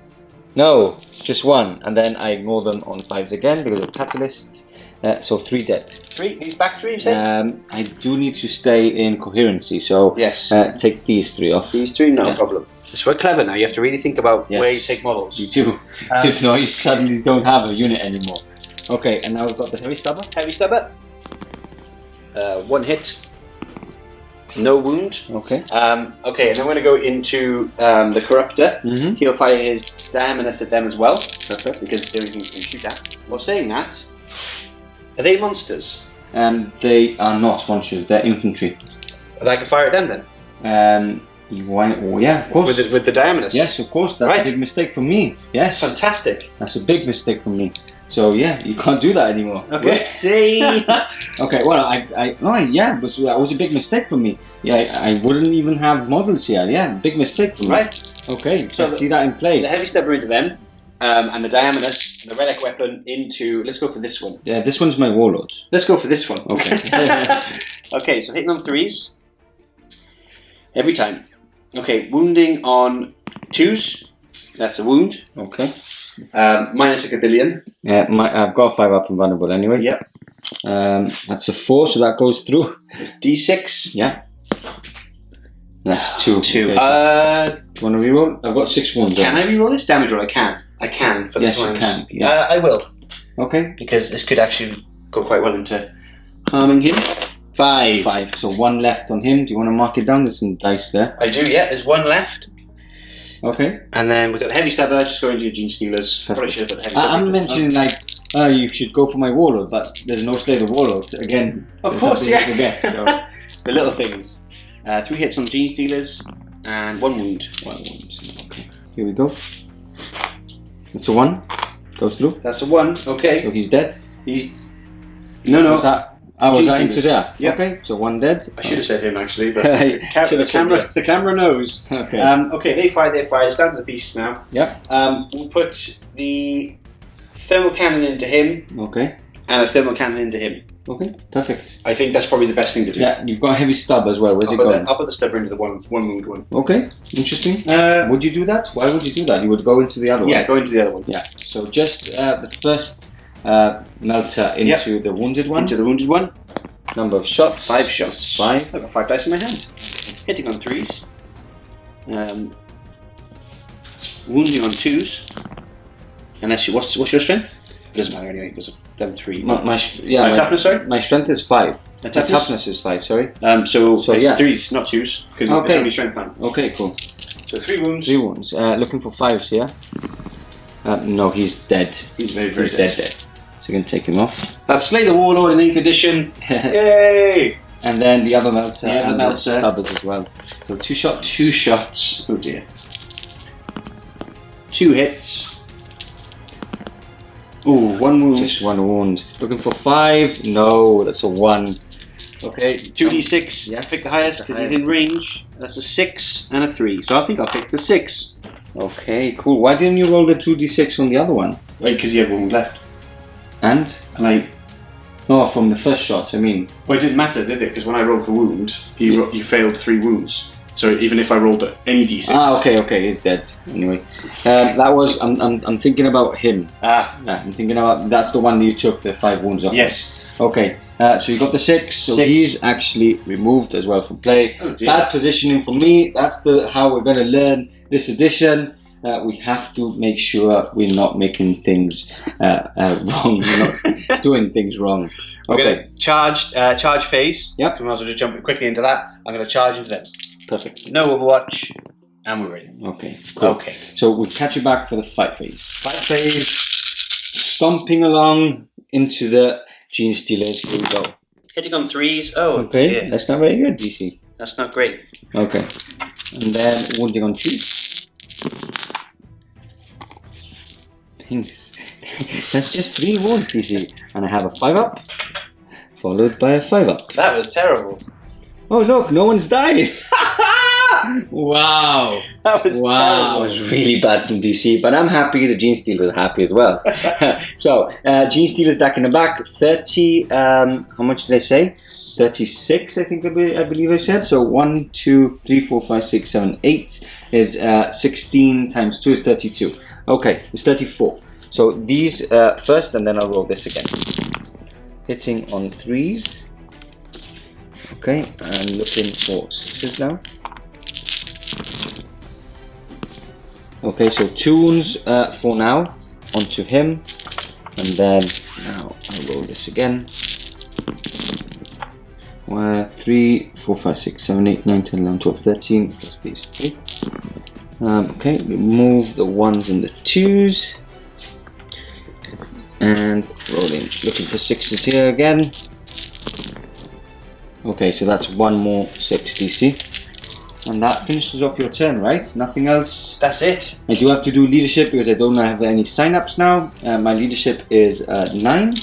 No, just 1. And then I ignore them on 5s again because of Catalyst. So 3 dead. 3? He's back 3, you said? I do need to stay in coherency, so yes. Take these 3 off. These 3, no problem. It's very clever now. You have to really think about where you take models. You do. If not, you suddenly don't have a unit anymore. Okay, and now we've got the heavy stubber. Heavy stubber. 1 hit. No wound. Okay. Okay, and then we're going to go into the Corruptor. He'll fire his Diamonus at them as well. Perfect. Because they're going to shoot at. Well, saying that, are they monsters? They are not monsters. They're infantry. I can fire at them then? Yeah, of course. With the Diamonus? Yes, of course. That's a big mistake from me. Yes. Fantastic. That's a big mistake from me. So yeah, you can't do that anymore. Okay. Whoopsie. Okay, well, that was a big mistake for me. Yeah, I wouldn't even have models here. Yeah, big mistake for me. Right. Okay, so let's see that in play. The heavy stubber into them, and the Diamonus, the relic weapon into. Let's go for this one. Yeah, this one's my Warlord. Let's go for this one. Okay. Okay, so hitting on 3s every time. Okay, wounding on 2s. That's a wound. Okay. Minus a billion. Yeah, I've got 5 up and vulnerable anyway. Yep. That's a 4, so that goes through. It's D6. Yeah. That's 2. 2. Okay, so do you want to reroll? I've got 6 wounds. Can I reroll this damage roll? I can. For the yes, you can. Yeah. I will. Okay. Because this could actually go quite well into harming him. 5. 5. So 1 left on him. Do you want to mark it down? There's some dice there. I do, yeah. There's 1 left. Okay. And then we've got the heavy stabber, just going to your Gene Stealers. Probably should have put the heavy stabber. I'm mentioning like, you should go for my Warlord, but there's no Slay the Warlord. Again, of course, yeah. Forget, so. The little things. 3 hits on Gene Stealers and 1 wound. 1 wound. Okay. Here we go. That's a 1. Goes through. That's a 1. Okay. So he's dead. He's no. Was that into there? Yep. Okay. So 1 dead. I should have said him actually, but the camera knows. Okay. Okay. They fire their fires down to the beasts now. Yep. We'll put the thermal cannon into him. Okay. And a thermal cannon into him. Okay. Perfect. I think that's probably the best thing to do. Yeah. You've got a heavy stub as well. Where's it going? I'll put the stubber into the one wound one. Okay. Interesting. Would you do that? Why would you do that? You would go into the other one. Yeah. Go into the other one. Yeah. So just the first. Melter into the wounded one. Into the wounded one. Number of shots. 5 shots. 5. I've got 5 dice in my hand. Hitting on 3s. Wounding on 2s. Unless you, what's your strength? It doesn't matter anyway because of them 3. My toughness, sorry? My strength is 5. My toughness is 5, sorry. So it's yeah. 3s, not 2s. Because it's only strength man. Okay, cool. So 3 wounds. 3 wounds. Looking for 5s here. No, he's dead. He's very, very dead. So you can take him off. That's Slay the Warlord in 8th edition. Yay! And then the other melter. Yeah, the melter. Stubbers as well. So 2 shots. 2 shots. Oh dear. 2 hits. Ooh, 1 wound. Just 1 wound. Looking for 5. No, that's a 1. Okay. 2d6. Yes. Pick the highest because he's in range. That's a 6 and a 3. So I think I'll pick the 6. Okay, cool. Why didn't you roll the 2d6 on the other one? Right, because he had 1 wound left. And I... No, from the first shot, I mean. Well, it didn't matter, did it? Because when I rolled for wound, you failed 3 wounds. So even if I rolled any d6... Ah, okay, he's dead. Anyway. That was... I'm thinking about him. Ah. Yeah, I'm thinking about... That's the one that you took the 5 wounds off. Yes. Okay, so you got the 6. So 6. he's actually removed as well from play. Oh dear. Bad positioning for me. That's how we're going to learn this edition. We have to make sure we're not making things wrong. We're not doing things wrong. We're Okay. going to charge phase. Yep. So we might as well just jump quickly into that. I'm going to charge into them. Perfect. No Overwatch. And we're ready. Okay. Cool. Okay. So we'll catch you back for the fight phase. Fight phase. Stomping along into the Gene Stealers. Here we go. Hitting on 3s. Oh, Okay. dear. That's not very good, DC. That's not great. Okay. And then wounding on 2s. Thanks. That's just 3 wounds, DC. And I have a 5-up, followed by a 5-up. That was terrible. Oh look, no one's died. Wow. That was Wow. That terrible. was really bad from DC, but I'm happy. The Gene Stealers are happy as well. So, Gene Stealers deck in the back, 30, how much did I say? 36, I think I believe I said. So 1, 2, 3, 4, 5, 6, 7, 8 is 16 times 2 is 32. Okay, it's 34. So these first, and then I'll roll this again. Hitting on 3s. Okay, and looking for 6s now. Okay, so 2 wounds for now onto him, and then now I'll roll this again. 1, 3, 4, 5, 6, 7, 8, 9, 10, 11, 12, 13, plus these 3. Okay, remove the 1s and the 2s. And rolling, looking for 6s here again. Okay, so that's 1 more 6 DC. And that finishes off your turn, right? Nothing else? That's it. I do have to do leadership because I don't have any sign-ups now. My leadership is 9,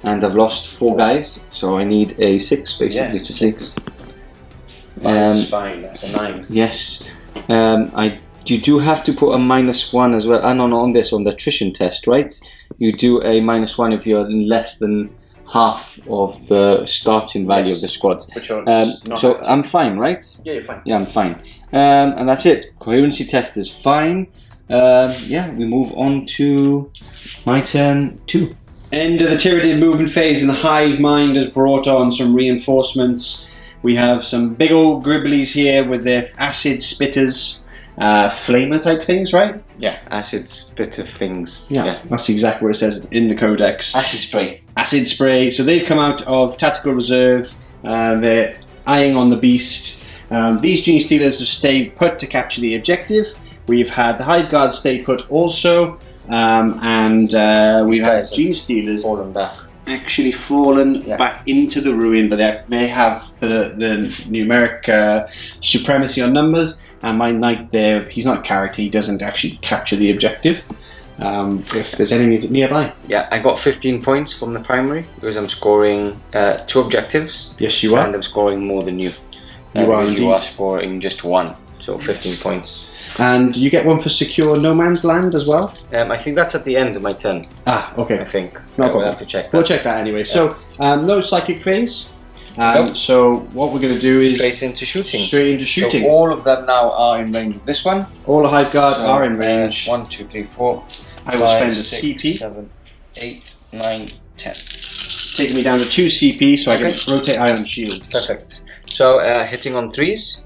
and I've lost 4 guys, so I need a 6 basically to see. 5 is fine, that's a 9. Yes. You do have to put a -1 as well. No, on this, on the attrition test, right? You do a -1 if you're less than half of the starting value of the squad. Which are so I'm fine, right? Yeah, you're fine. Yeah, I'm fine. And that's it. Coherency test is fine. Yeah, we move on to my turn 2. End of the Tyranid movement phase, and the Hive Mind has brought on some reinforcements. We have some big old gribblies here with their acid spitters, flamer type things, right? Yeah, acid spitter things. Yeah, that's exactly what it says in the codex. Acid spray. Acid spray. So they've come out of tactical reserve. They're eyeing on the beast. These Gene Stealers have stayed put to capture the objective. We've had the Hive Guard stay put also, and we've had Gene Stealers fallen back. Actually fallen back into the ruin, but they have the numeric supremacy on numbers, and my knight there, he's not a character, he doesn't actually capture the objective if there's enemies nearby. Yeah, I got 15 points from the primary because I'm scoring 2 objectives. Yes, you are. And I'm scoring more than you. You are indeed. You are scoring just 1, so 15 points. And you get one for secure no man's land as well? I think that's at the end of my turn. Ah, okay. I think. No We'll problem. have to check that. We'll check that anyway. Yeah. So, no psychic phase. Nope. So, what we're going to do is... Straight into shooting. Straight into shooting. So all of them now are in range of this one. All the Hive Guard are in range. 1, 2, 3, 4. I will spend a 6, CP. 7, 8, 9, 10. Taking me down to 2 CP so I can rotate Iron Shields. Perfect. So hitting on 3s.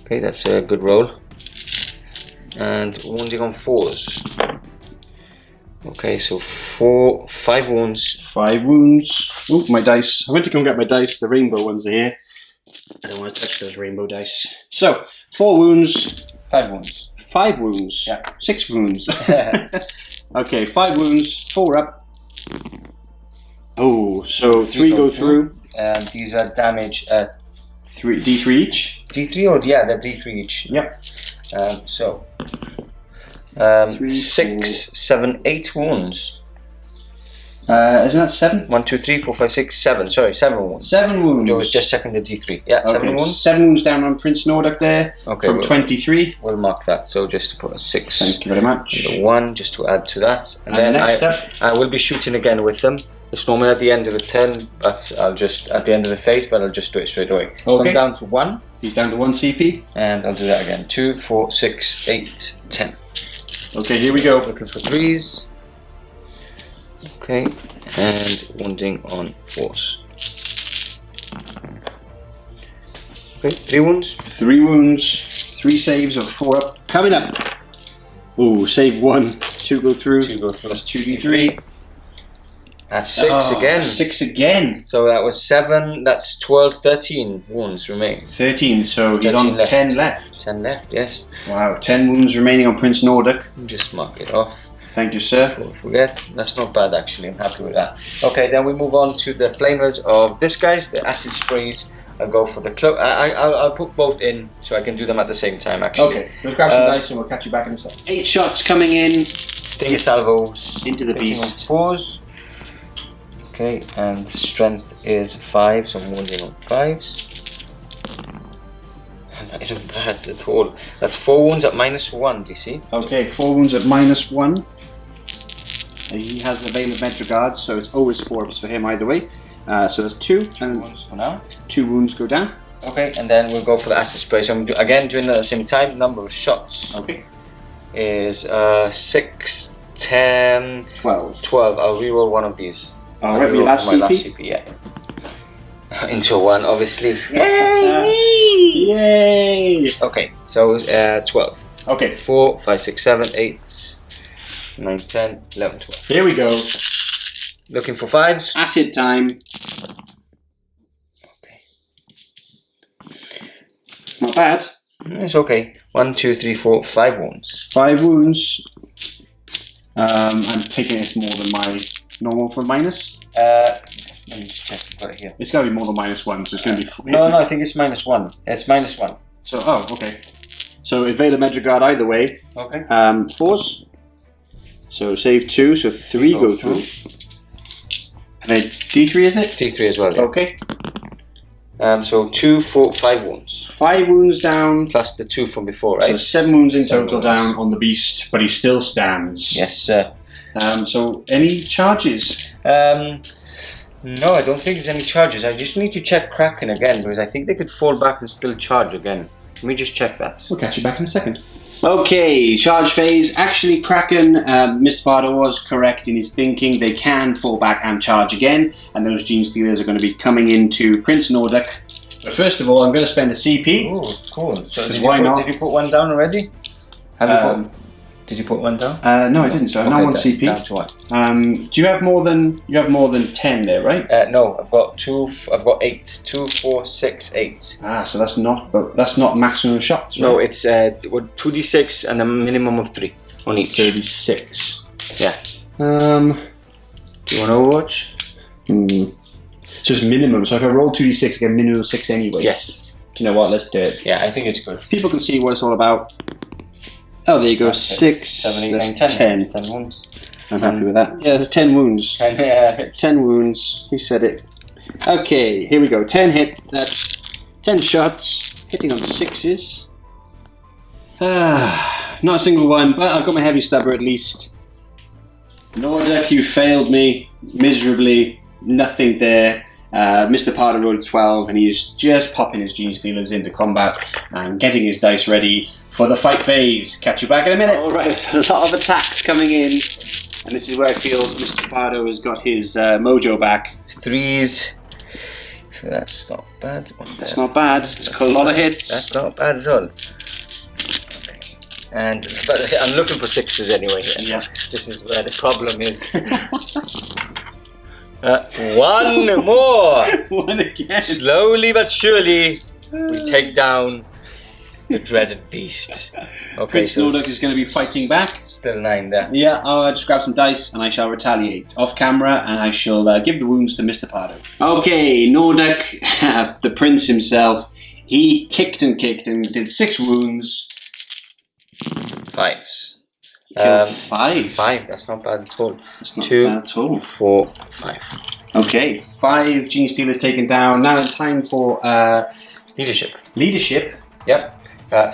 Okay, that's a good roll. And wounding on 4s. Okay, so 5 wounds. 5 wounds. Oh, my dice. I went to go and get my dice. The rainbow ones are here. I don't want to touch those rainbow dice. So, 4 wounds. 5 wounds. 5 wounds. Yeah. 6 wounds. Okay, 5 wounds. 4 up. Oh, so 3 go through. And these are damage at D3 each. D3 or yeah, they're D3 each. Yep. So 3, 6, 7, 8 wounds. Isn't that 7? 1, 2, 3, 4, 5, 6, 7. Sorry, 7 wounds. 7 wounds. I was just checking the D3. Yeah, okay, 7 wounds. 7 wounds down on Prince Nordic there. Okay, from 23. We'll mark that. So just to put a 6. Thank you very much. And a 1 just to add to that. And And then next up. I will be shooting again with them. It's normally at the end of the turn, but I'll just at the end of the phase, but I'll just do it straight away. So Okay. I'm down to 1. He's down to 1 CP. And I'll do that again. 2, 4, 6, 8, 10. Okay, here we go. Looking for 3s. Okay, and wounding on 4s. Okay, 3 wounds. 3 wounds, 3 saves of 4 up. Coming up. Ooh, save 1. 2 go through. 2 go through. That's 2d3. That's 6 again. 6 again. So that was 7, that's 12, 13 wounds remaining. 13, so he's 13 on left. 10 left. 10 left, yes. Wow, 10 wounds remaining on Prince Nordic. Just mark it off. Thank you, sir. Don't forget. That's not bad actually, I'm happy with that. Okay, then we move on to the flamers of this guys, the acid sprays. I'll go for the cloak. I'll put both in so I can do them at the same time actually. Okay, let's grab some dice and we'll catch you back in a second. 8 shots coming in. Stinger salvos into the hitting beast. on 4s. Okay, and strength is 5, so I'm wounding on 5s. That isn't bad at all. That's 4 wounds at -1, do you see? Okay, 4 wounds at -1. He has the Veil of Metrogard, so it's always 4 ups for him either way. So there's 2, and Wounds for now. 2 wounds go down. Okay, and then we'll go for the acid spray. So I'm again doing it at the same time. Number of shots Okay. is 6, 10, 12. 12. I'll reroll one of these. Alright, I'll your reroll last for my CP? yeah. Into a 1, obviously. Yay! Okay, so 12. Okay, 4, 5, 6, 7, 8, 9, 10, 11, 12. here we go. Looking for 5s. Acid time. Okay. Not bad. It's okay. 1, 2, 3, 4, 5 wounds. 5 wounds. I'm taking it more than my normal for minus. Let me just check. I've got it here. It's got to be more than -1, so it's going to be... No, I think it's -1. It's -1. So, oh, okay. So, Invader Metrogard either way. Okay. 4s. So, save 2, so 3 go through. And then D3 is it? D3 as well. Yeah. Okay. So 2, 4, 5 wounds. 5 wounds down. Plus the 2 from before, So right? 7 wounds in 7 total wounds. down on the beast, but he still stands. Yes, sir. So, any charges? No, I don't think there's any charges. I just need to check Kraken again because I think they could fall back and still charge again. Let me just check that. We'll catch you back in a second. Okay, charge phase. Actually, Kraken, Mr. Pardo was correct in his thinking. They can fall back and charge again, and those Gene Stealers are going to be coming into Prince Nordic. But first of all, I'm going to spend a CP. Oh, cool. So Why not? Did you put one down already? Have you put? Did you put one down? No, I didn't. So I have now 1 CP. Down to what? Do you have more than 10 there, right? No, I've got 2. I've got 8. 2, 4, 6, 8. Ah, so that's not maximum shots, right? No, it's 2d6 and a minimum of 3 on each. 36. Yeah. Do you want Overwatch? So it's minimum. So if I roll 2d6, I get minimum 6 anyway. Yes. Do you know what? Let's do it. Yeah, I think it's good. People can see what it's all about. Oh, there you go. 6, 7, 8, 9, 10. 10. 10 wounds. I'm happy with that. Yeah, there's 10 wounds. 10 hits. 10 wounds. He said it. Okay, here we go. 10 hit. That's 10 shots. Hitting on 6s. Not a single one, but I've got my heavy stubber at least. Nordic, you failed me miserably. Nothing there. Mr. Pardo rolled 12 and he's just popping his Gene Stealers into combat and getting his dice ready for the fight phase. Catch you back in a minute. Alright, a lot of attacks coming in. And this is where I feel Mr. Pardo has got his mojo back. 3s. So that's not bad. That's not bad. It's got a lot of hits. That's not bad at all. And but I'm looking for 6s anyway. Yeah. This is where the problem is. One more. One again. Slowly but surely, we take down the dreaded beast. Okay, Prince Nordic is going to be fighting back. Still 9 there. Yeah, I'll just grab some dice and I shall retaliate off camera and I shall give the wounds to Mr. Pardo. Okay, Nordic, the prince himself, he kicked and did 6 wounds. 5s. He killed 5. 5, that's not bad at all. That's not 2, bad at all. 4, 5. Okay, 5 Gene Stealers taken down. Now it's time for Leadership. leadership. Yep.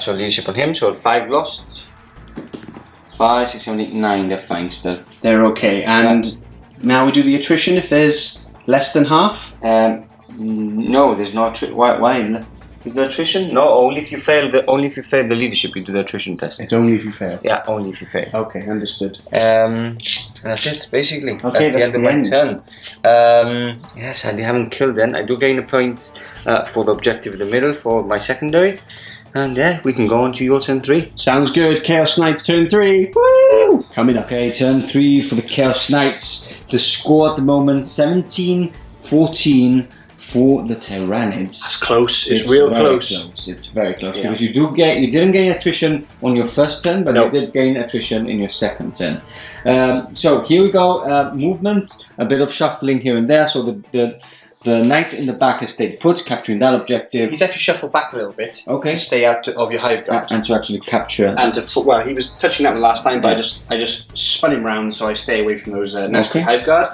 So leadership on him. So 5 lost. 5, 6, 7, 8, 9. They're fine still. They're okay. And now we do the attrition if there's less than half. No, there's no attrition. Why? Is there attrition? No, only if you fail the leadership, you do the attrition test. It's only if you fail. Yeah, only if you fail. Okay, understood. And that's it, basically. Okay, that's the end of my turn. Yes, I haven't killed then. I do gain a point for the objective in the middle for my secondary. And yeah, we can go on to your turn 3. Sounds good. Chaos Knights turn 3. Woo! Coming up. Okay, turn 3 for the Chaos Knights. The score at the moment, 17-14 for the Tyranids. That's close. It's real very close. It's very close because you didn't gain attrition on your first turn, but you did gain attrition in your second turn. So here we go. Movement, a bit of shuffling here and there. So the knight in the back has stayed put, capturing that objective. He's actually shuffled back a little bit. Okay. To stay out of your hive guard. And to actually capture. And well, he was touching that one last time, but I just spun him round so I stay away from those nasty hive guard.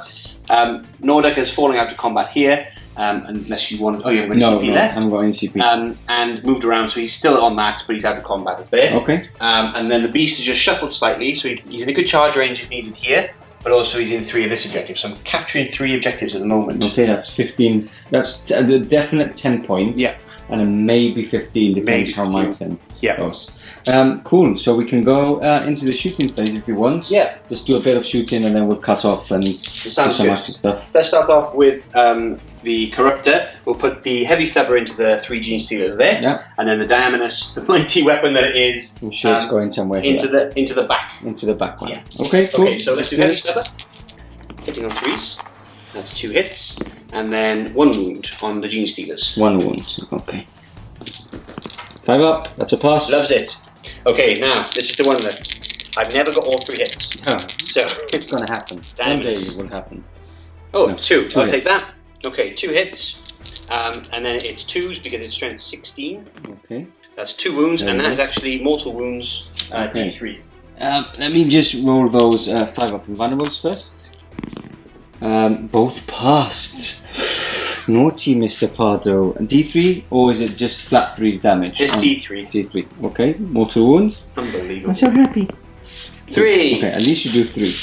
Nordic is falling out of combat here. Unless you want... Oh, you haven't got any CP left. I haven't got any CP. And moved around, so he's still on that, but he's out of combat up there. Okay. And then the beast is just shuffled slightly, so he's in a good charge range if needed here, but also he's in 3 of this objective, so I'm capturing 3 objectives at the moment. Okay, that's 15. That's the definite 10 points. Yeah. And a maybe 15, depends how my turn goes. Cool, so we can go into the shooting phase if you want. Yeah. Just do a bit of shooting and then we'll cut off and do some extra stuff. Let's start off with the Corruptor. We'll put the Heavy Stubber into the 3 Gene Stealers there. Yeah. And then the Diamonus, the mighty weapon that it is. I'm sure it's going somewhere into the back. Into the back one. Yeah. Okay, cool. Okay, so let's do Heavy Stubber. Hitting on 3s. That's 2 hits. And then 1 wound on the Gene Stealers. 1 wound, okay. 5 up, that's a pass. Loves it. Okay, now, this is the one that I've never got all 3 hits. Oh. So it's going to happen. One day it will happen. Oh, no, 2. I'll hits. take that. Okay, 2 hits. And then it's 2s because it's strength 16. Okay. That's 2 wounds, and that is actually mortal wounds D3. Let me just roll those 5 up invulnerables first. Both passed. Naughty Mr. Pardo. D3 or is it just flat 3 damage? Just D3. D3. Okay. Mortal wounds. Unbelievable. I'm so happy. 3. Okay, at least you do 3.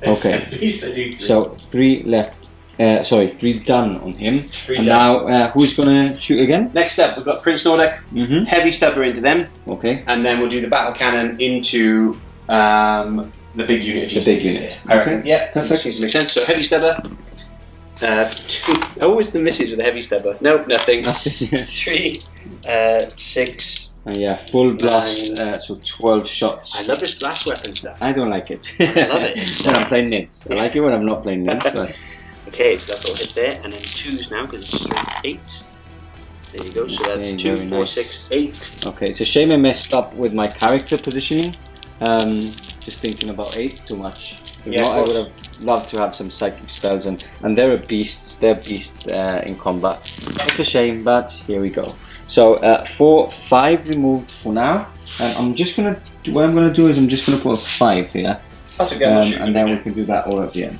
Okay. At least I do 3. So 3 left. 3 done on him. 3 and done. now who's gonna shoot again? Next up, we've got Prince Nordic. Heavy Stubber into them. Okay. And then we'll do the battle cannon into the big unit. The big unit. I reckon. Yeah, perfect. Seems to make sense. So Heavy Stubber. 2. Always the misses with the Heavy Stubber. No, nothing. 3, 6, And yeah, full blast, so 12 shots. I love this blast weapon stuff. I don't like it. I love it. When I'm playing Nids. I like it when I'm not playing Nids. But... Okay, so that's all hit there, and then 2s now because it's straight 8. There you go, so that's Okay, 2, very 4, nice. 6, 8. Okay, it's a shame I messed up with my character positioning. Just thinking about 8 too much. If Yeah, not, I of would have loved to have some psychic spells, and they're beasts. They're beasts in combat. It's a shame, but here we go. So 4, 5 removed for now. I'm just gonna. What I'm gonna do is I'm just gonna put a 5 here, That's a good and then we can do that all at the end.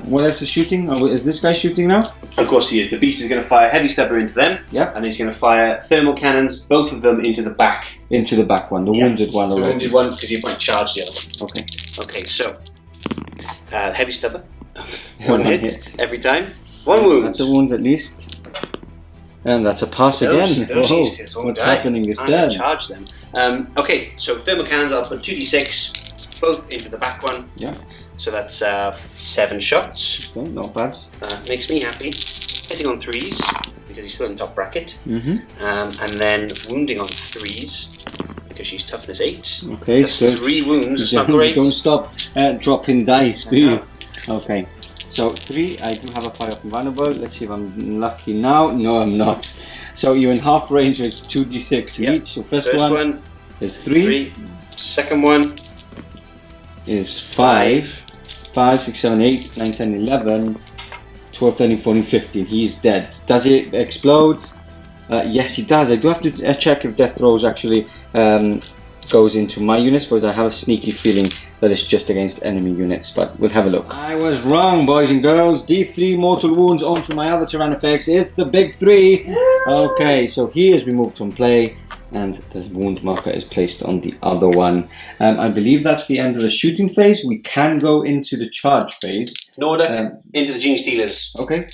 What else is shooting? Oh, is this guy shooting now? Of course he is. The beast is going to fire heavy stubber into them. Yeah. And he's going to fire thermal cannons, both of them into the back. Into the back one, the wounded one The already. wounded one, because you might charge the other one. Okay. Okay, so heavy stubber. One hit hit. every time. 1 wound. That's a wound at least. And that's a pass again. Those Whoa, Easter's won't what's die. happening this I'm turn? gonna charge them. Okay, so thermal cannons, I'll put 2d6, both into the back one. Yeah. So that's 7 shots. Okay, not bad. Makes me happy. Hitting on 3s, because he's still in top bracket. Mm-hmm. And then wounding on 3s, because she's toughness 8. Okay, That's so 3 wounds, it's you not great. don't stop dropping dice, do you? Okay. So 3, I do have a fire up invulnerable. Let's see if I'm lucky now. No, I'm not. So you're in half range, so it's 2d6 Yep. each. So first one is 3, Second one is 5, 5, 6, 7, 8, 9, 10, 11, 12, 13, 14, 15. He's dead. Does it explode? Yes, he does. I do have to check if death throws actually goes into my units, because I have a sneaky feeling that it's just against enemy units, but we'll have a look. I was wrong, boys and girls. D3 mortal wounds onto my other Tyrannofex. It's the big 3. Okay, so he is removed from play, and the wound marker is placed on the other one. I believe that's the end of the shooting phase. We can go into the charge phase. Nordic into the Gene Stealers. Okay.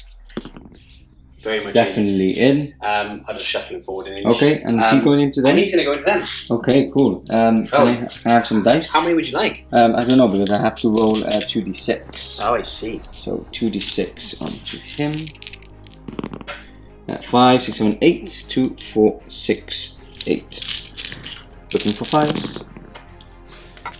Very much Definitely in. I'll just shuffle him forward an inch. Okay, and is he going into them? And he's going to go into them. Okay, cool. Can I have some dice? How many would you like? I don't know, because I have to roll 2d6. Oh, I see. So 2d6 onto him. 5, 6, 7, 8. 2, 4, 6, 8. Looking for 5s.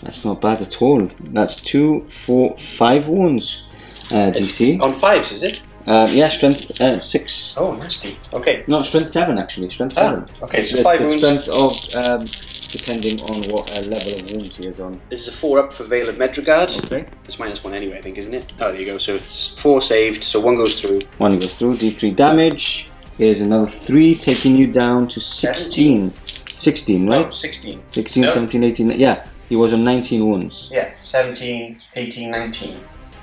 That's not bad at all. That's 2, 4, 5 wounds. DC. On 5s, is it? Yeah, strength 6. Oh, nasty. Okay. No, strength 7 actually. Strength 7. Okay, so It's 5 the wounds. strength of depending on what level of wound he is on. This is a 4 up for Veil of Medragard. Okay. It's -1 anyway, I think, isn't it? Oh, there you go. So it's 4 saved, so 1 goes through. 1 goes through. D3 damage. Here's another 3, taking you down to 16. 16, right? Oh, 16. 16, No. 17, 18. Yeah, he was on 19 wounds. Yeah, 17, 18, 19.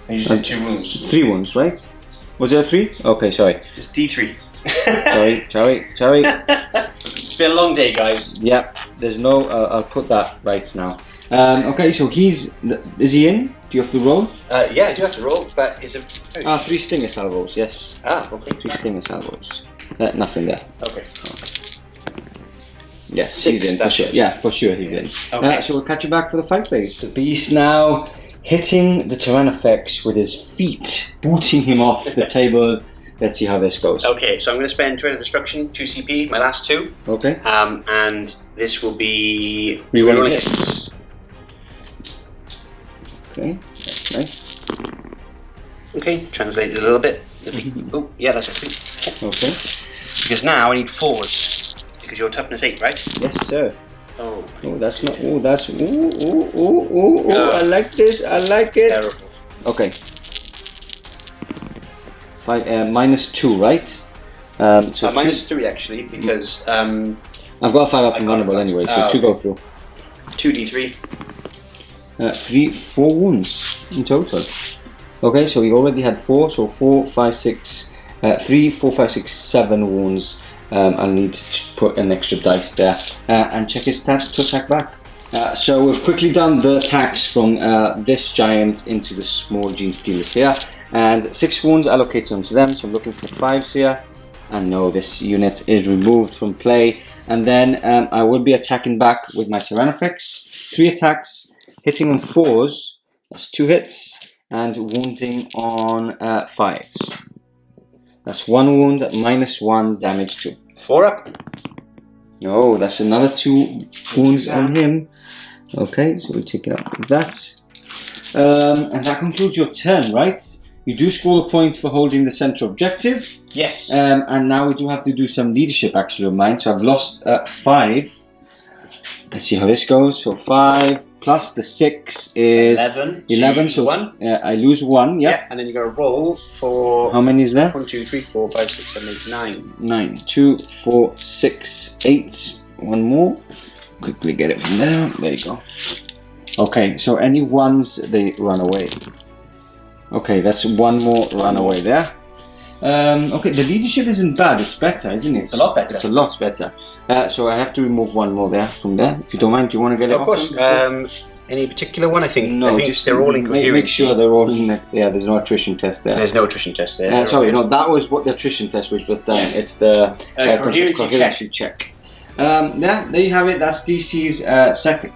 And you just did 2 wounds. 3 wounds, right? Was there 3? Okay, sorry. It's D3. Sorry. It's been a long day, guys. Yep, there's no. I'll put that right now. Okay, so is he in? Do you have to roll? Yeah, I do have to roll, but it's a... 3 stinger salvos, yes. okay. 3 stinger salvos. Nothing there. Okay. Yes, 6, he's in for sure. Yeah, for sure he's in. Okay. So we'll catch you back for the fight phase. The beast now hitting the Tyrannofex with his feet, booting him off the table. Let's see how this goes. Okay, so I'm going to spend Train of Destruction, 2 CP, my last 2. Okay. And this will be... Rerolling hits. Okay, that's nice. Okay, translate it a little bit. Oh, yeah, that's it. Okay. Because now I need 4s. Because you're toughness 8, right? Yes, sir. Oh. Oh, that's not. Oh, that's. I like this. I like it. Terrible. Okay. -2, right? So -3 actually, because I've got a 5 up invulnerable anyway, so 2 go through. 2d3. 3, 4 wounds in total. Okay, so he already had 4, so 4, 5, 6, 3, 4, 5, 6, 7 wounds. I'll need to put an extra dice there and check his stats to attack back. So we've quickly done the attacks from this giant into the small Gene Stealers here, and 6 wounds allocated onto them, so I'm looking for 5s here, and no, this unit is removed from play, and then I will be attacking back with my Tyrannofex. 3 attacks, hitting on 4s, that's 2 hits, and wounding on 5s. That's 1 wound at -1 damage 2. 4 up. Oh, that's another 2 wounds on him. Okay, so we'll take it up with that. And that concludes your turn, right? You do score a point for holding the central objective. Yes. And now we do have to do some leadership actually of mine. So I've lost 5. Let's see how this goes. So 5 plus the 6 is 11. So 1. I lose 1. Yep. Yeah, and then you got to roll for. How many is there? 1, 2, 3, 4, 5, 6, 7, 8, 9. 9. 2, 4, 6, 8. One more. Quickly get it from there. There you go. Okay, so any ones, they run away. Okay, that's 1 more run away there. Okay, the leadership isn't bad. It's better, isn't it? It's a lot better. It's a lot better. So I have to remove 1 more there from there. If you don't mind, do you want to get it Of off? course. Any particular one? I think just they're all incoherent. Make sure they're all in the, yeah, there's no attrition test there. There's no attrition test there. Sorry, no, that was what the attrition test was just done. Yes. It's the coherency check. Yeah, there you have it. That's DC's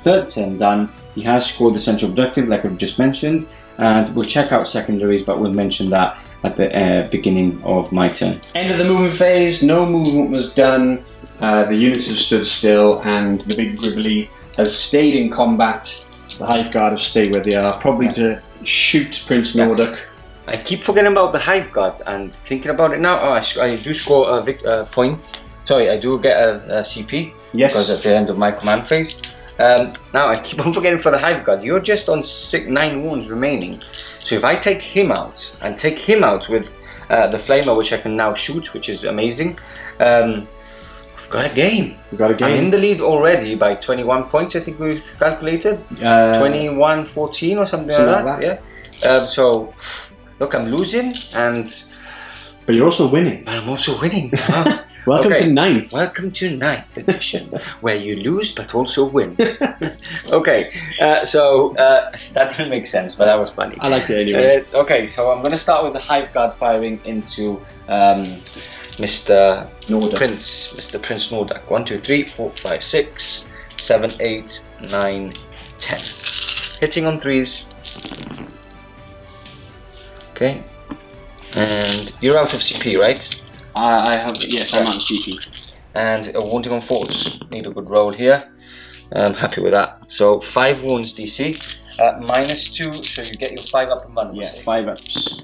third turn done. He has scored the central objective, like I've just mentioned, and we'll check out secondaries, but we'll mention that at the beginning of my turn. End of the movement phase. No movement was done. The units have stood still, and the big Gribbly has stayed in combat. The Hive Guard have stayed where they are, probably to shoot Prince Nordic. I keep forgetting about the Hive Guard and thinking about it now. Oh, I do score a point. Sorry, I do get a CP. Yes. Because at the end of my command phase. Now I keep on forgetting for the Hive Guard. You're just on 9 wounds remaining. So if I take him out and take him out with the Flamer, which I can now shoot, which is amazing. We've got a game. I'm in the lead already by 21 points. I think we've calculated 21-14 or something like that. Yeah. So look, I'm losing, but you're also winning. But I'm also winning. Welcome to 9th. Welcome to 9th edition, where you lose but also win. Okay, so that didn't make sense, but that was funny. I liked it anyway. Okay, so I'm going to start with the Hive Guard firing into Mr. Prince Nordic. 1, 2, 3, 4, 5, 6, 7, 8, 9, 10. Hitting on 3s. Okay, and you're out of CP, right? I have, yes, I'm on CP. And a wounding on 4s. Need a good roll here. I'm happy with that. So 5 wounds DC. -2, so you get your 5 up and run. Yeah, 5 ups.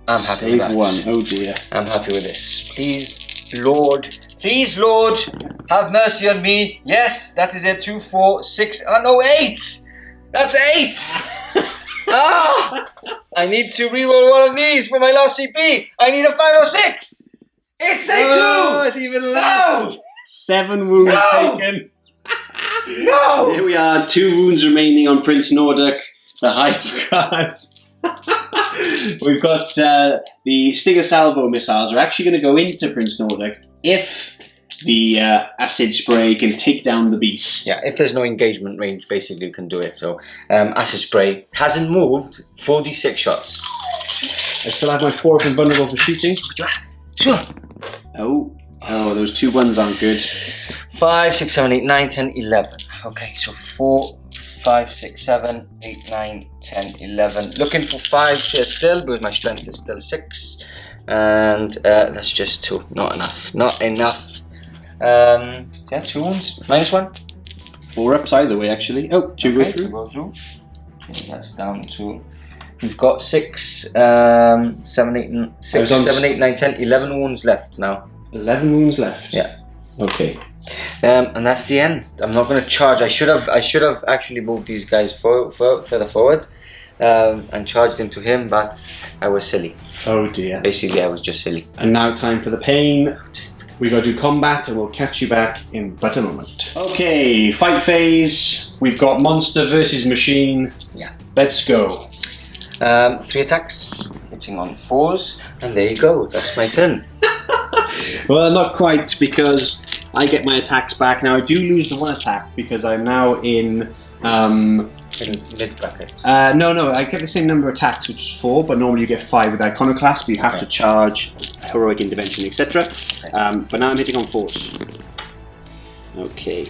I'm happy with that. Save 1, oh dear. I'm happy with this. Please, Lord, have mercy on me. Yes, that is it. 2, 4, 6, oh no, 8! That's 8! Ah! I need to reroll one of these for my last CP. I need a 5 or 6. It's a 2! Oh, it's even less! No! 7 wounds taken. No! Here we are, 2 wounds remaining on Prince Nordic, the Hive Guard. We've got the Stinger Salvo missiles are actually going to go into Prince Nordic if the acid spray can take down the beast. Yeah, if there's no engagement range, basically you can do it. So, acid spray hasn't moved. 4d6 shots. I still have my 4 up and vulnerable for shooting. Sure. Oh, those 2 ones aren't good. 5, 6, 7, 8, 9, 10, 11. Okay, so 4, 5, 6, 7, 8, 9, 10, 11. Looking for 5 here still, because my strength is still 6. And that's just 2. Not enough. Not enough. Yeah, 2 wounds. -1. 4 ups either way, actually. Oh, 2 okay, go through. Okay, that's down to... We've got 6, 7, 8, 9, 10, 11 wounds left now. 11 wounds left? Yeah. Okay. And that's the end. I'm not going to charge. I should have actually moved these guys further forward and charged into him, but I was silly. Oh dear. Basically, I was just silly. And now time for the pain. We go to combat and we'll catch you back in but a moment. Okay, fight phase. We've got monster versus machine. Yeah. Let's go. 3 attacks, hitting on 4s, and there you go. That's my turn. Well, not quite, because I get my attacks back. Now I do lose the 1 attack because I'm now in mid bracket. No, I get the same number of attacks, which is 4, but normally you get 5 with Iconoclast, but you have to charge, heroic intervention, etc. Okay. But now I'm hitting on 4s. Okay.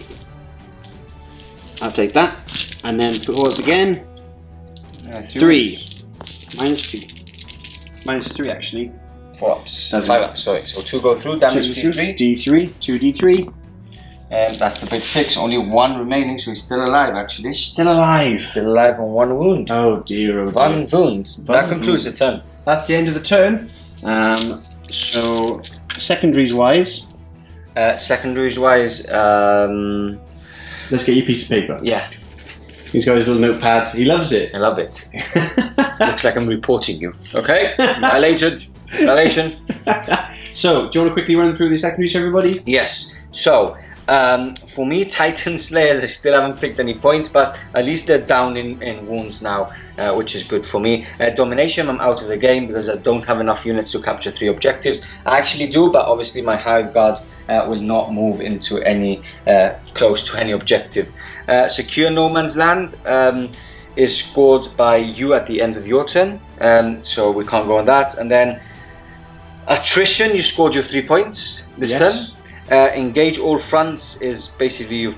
I'll take that. And then 4s again. 3. -2. -3 actually. 4 ups. 5 ups, sorry. So 2 go through, damage D3. D3, 2d3. That's the big 6. Only 1 remaining, so he's still alive actually. Still alive. Still alive on 1 wound. Oh dear, oh dear. 1 wound. That concludes the turn. That's the end of the turn. So, secondaries wise. Secondaries wise, Let's get your piece of paper. yeah, He's got his little notepad. He loves it. I love it. Looks like I'm reporting you. Okay, violation. So, do you want to quickly run through the secondaries for everybody? Yes. So, for me, Titan Slayers, I still haven't picked any points, but at least they're down in wounds now, which is good for me. Domination, I'm out of the game because I don't have enough units to capture 3 objectives. I actually do, but obviously my Hive Guard will not move into any close to any objective. Secure No Man's Land is scored by you at the end of your turn, so we can't go on that. And then attrition, you scored your 3 points this turn. Engage all fronts is basically you've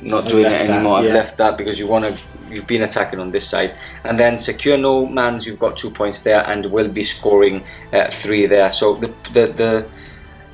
not doing it anymore. I've left that because you've been attacking on this side. And then secure no man's, you've got 2 points there and will be scoring 3 there. So the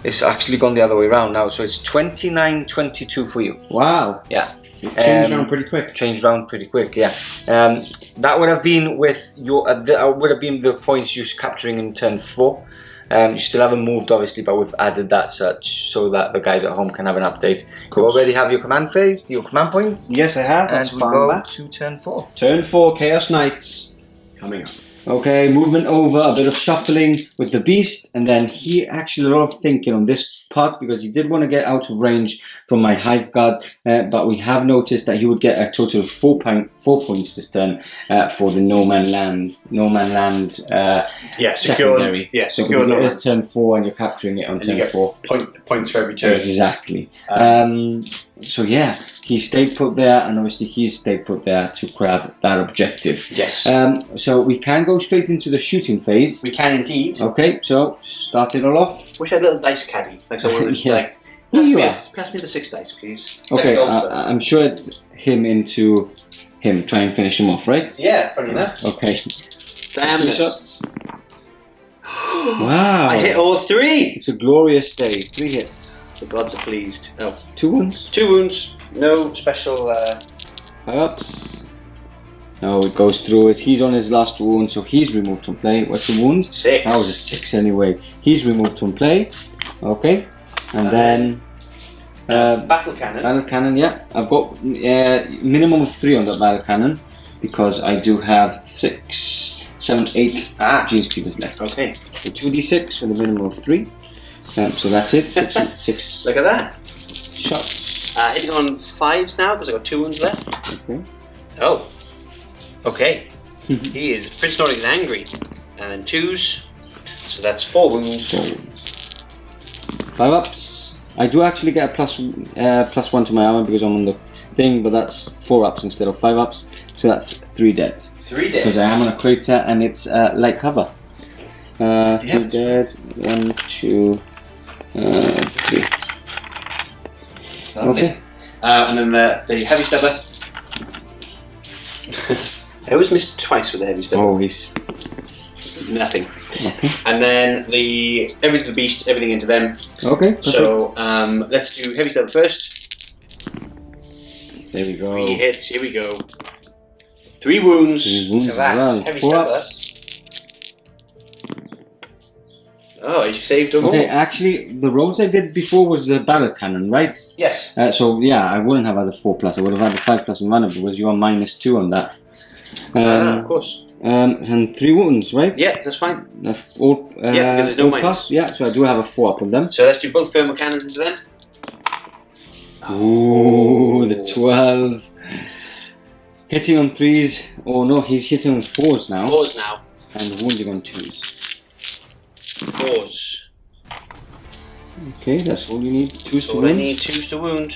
it's actually gone the other way around now. So it's 29-22 for you. Wow. Yeah. Changed around pretty quick. Changed around pretty quick, yeah. That would have been with your. That would have been the points you're capturing in turn 4. You still haven't moved, obviously, but we've added that such so that the guys at home can have an update. You already have your command phase, your command points. Yes, I have. And we go to turn 4. Turn 4, Chaos Knights coming up. Okay, movement over, a bit of shuffling with the beast, and then he actually a lot of thinking on this part because he did want to get out of range from my Hive Guard, but we have noticed that he would get a total of 4 points this turn for the No Man Land secondary. Yeah, so secure no it is turn 4 and you're capturing it on and turn 4. Points for every turn. Exactly. So yeah, he stayed put there, and obviously he's stayed put there to grab that objective. Yes. So we can go straight into the shooting phase. We can indeed. Okay, so start it all off. Wish I had a little dice caddy, like someone was Yes. like, pass me the 6 dice, please. Okay, I'm sure it's him into him. Try and finish him off, right? Yeah, funny enough. Okay. Damn it. Wow. I hit all 3. It's a glorious day. 3 hits. The gods are pleased. Oh. 2 wounds. 2 wounds. No special. Ups. No, it goes through it. He's on his last wound, so he's removed from play. What's the wounds? 6. That was a 6 anyway. He's removed from play. Okay. And then battle cannon. Battle cannon, yeah. I've got minimum of 3 on the battle cannon because I do have 6, 7, 8 GSTs left. Okay. So 2d6 for the minimum of 3. So that's it. 6 Look at that. shots. Hitting on 5s now because I've got 2 wounds left. Okay. Oh. Okay. He is Prince Nordic is angry. And then 2s. So that's 4 wounds. 4 wounds. 5 ups. I do actually get a +1 to my armor because I'm on the thing, but that's 4 ups instead of 5 ups. So that's 3 dead. 3 dead. Because I am on a crater and it's light cover. 3 dead. 1, 2, 3. Lovely. Okay. And then the heavy stubber. I always missed twice with the heavy stubber. Always. Nothing. Okay. And then everything to the beast, everything into them. Okay. Perfect. So let's do heavy stubber first. There we go. 3 hits. Here we go. 3 wounds. 3 wounds. To that Well, heavy 4 stubber. ups. Oh, he saved them Okay, all. actually, the rolls I did before was the battle cannon, right? Yes. So yeah, I wouldn't have had a 4+. I would have had a 5+ in mana because you are -2 on that. Of course. And 3 wounds, right? Yeah, that's fine. All, because there's no all minus. plus. Yeah, so I do have a 4 up on them. So let's do both thermal cannons into them. Ooh, the 12. Hitting on 3s. Oh no, he's hitting on 4s now. 4s now. And wounding on 2s. 4s. Okay, that's all you need. 2s That's to all I wound. need. 2s to wound.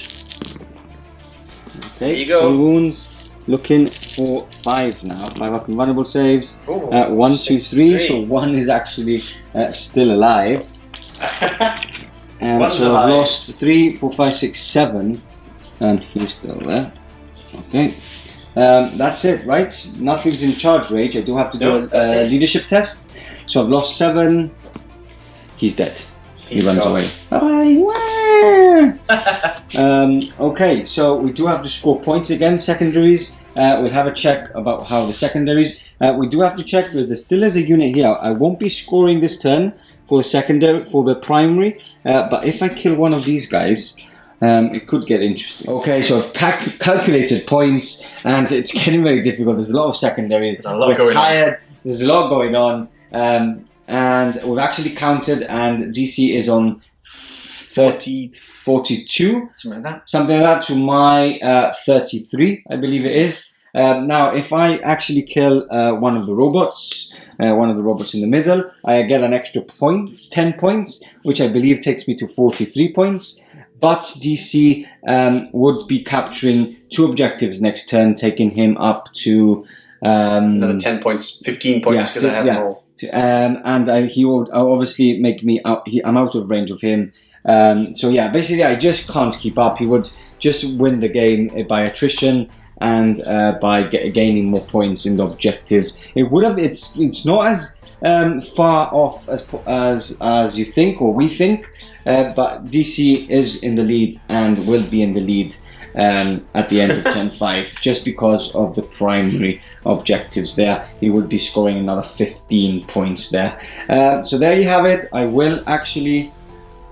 Okay, There you go. 4 wounds. Looking for 5 now. 5 up in vulnerable saves. Ooh, 1, 2, 3. 3. So 1 is actually still alive. One's So alive. I've lost 3, 4, 5, 6, 7. And he's still there. Okay. That's it, right? Nothing's in charge rage. I do have to do No, that's a it. leadership test. So I've lost 7. He's dead. He He's runs gone. away. Bye-bye. Okay, so we do have to score points again. Secondaries. We'll have a check about how the secondaries. We do have to check because there still is a unit here. I won't be scoring this turn for the secondary, for the primary. But if I kill one of these guys, it could get interesting. Okay, so I've calculated points, and it's getting very difficult. There's a lot of secondaries. We're tired. There's a lot going on. And we've actually counted, and GC is on 42, something like that, to my 33, I believe it is. Now, if I actually kill one of the robots in the middle, I get an extra point, 10 points, which I believe takes me to 43 points. But DC would be capturing 2 objectives next turn, taking him up to another 10 points, 15 points because I have more. And he would obviously make me out. I'm out of range of him. So yeah, basically I just can't keep up. He would just win the game by attrition and by gaining more points in the objectives. It would have. It's not as far off as you think or we think, but DC is in the lead and will be in the lead at the end of turn 5, just because of the primary objectives there. He would be scoring another 15 points there. So there you have it. I will actually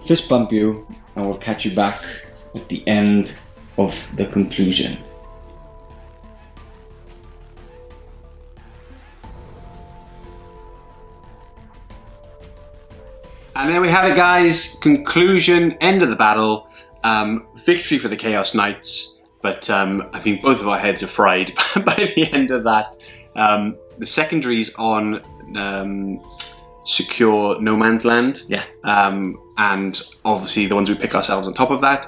fist bump you, and we'll catch you back at the end of the conclusion. And there we have it, guys. Conclusion, end of the battle. Victory for the Chaos Knights, but I think both of our heads are fried by the end of that. The secondaries on secure no man's land, and obviously the ones we pick ourselves on top of that,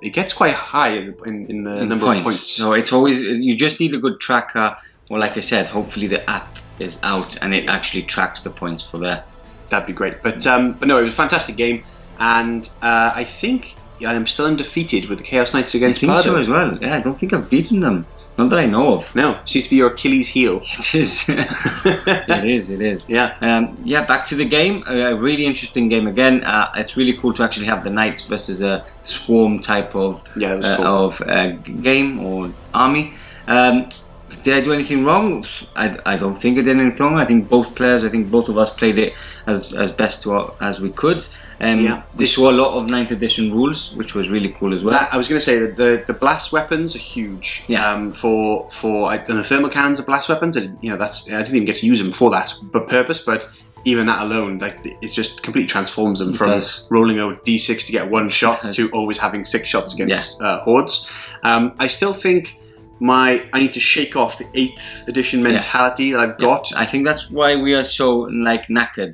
it gets quite high in the number of points. So it's always, you just need a good tracker, or like I said, hopefully the app is out and it actually tracks the points for there. That'd be great. But no, it was a fantastic game, and I think I am still undefeated with the Chaos Knights against Pardo. I think so as well. Yeah, I don't think I've beaten them. Not that I know of. No, seems to be your Achilles heel. It is. It is. Yeah. Back to the game. A really interesting game again. It's really cool to actually have the Knights versus a swarm type of game or army. Did I do anything wrong? I don't think I did anything wrong. I think both of us played it as best as we could. We saw a lot of 9th edition rules, which was really cool as well. I was going to say that the blast weapons are huge. And the thermal cannons are blast weapons. I didn't even get to use them for that purpose, but even that alone, it just completely transforms them from rolling a d6 to get 1 shot to always having 6 shots against hordes. I still think I need to shake off the 8th edition mentality that I've got. I think that's why we are so knackered,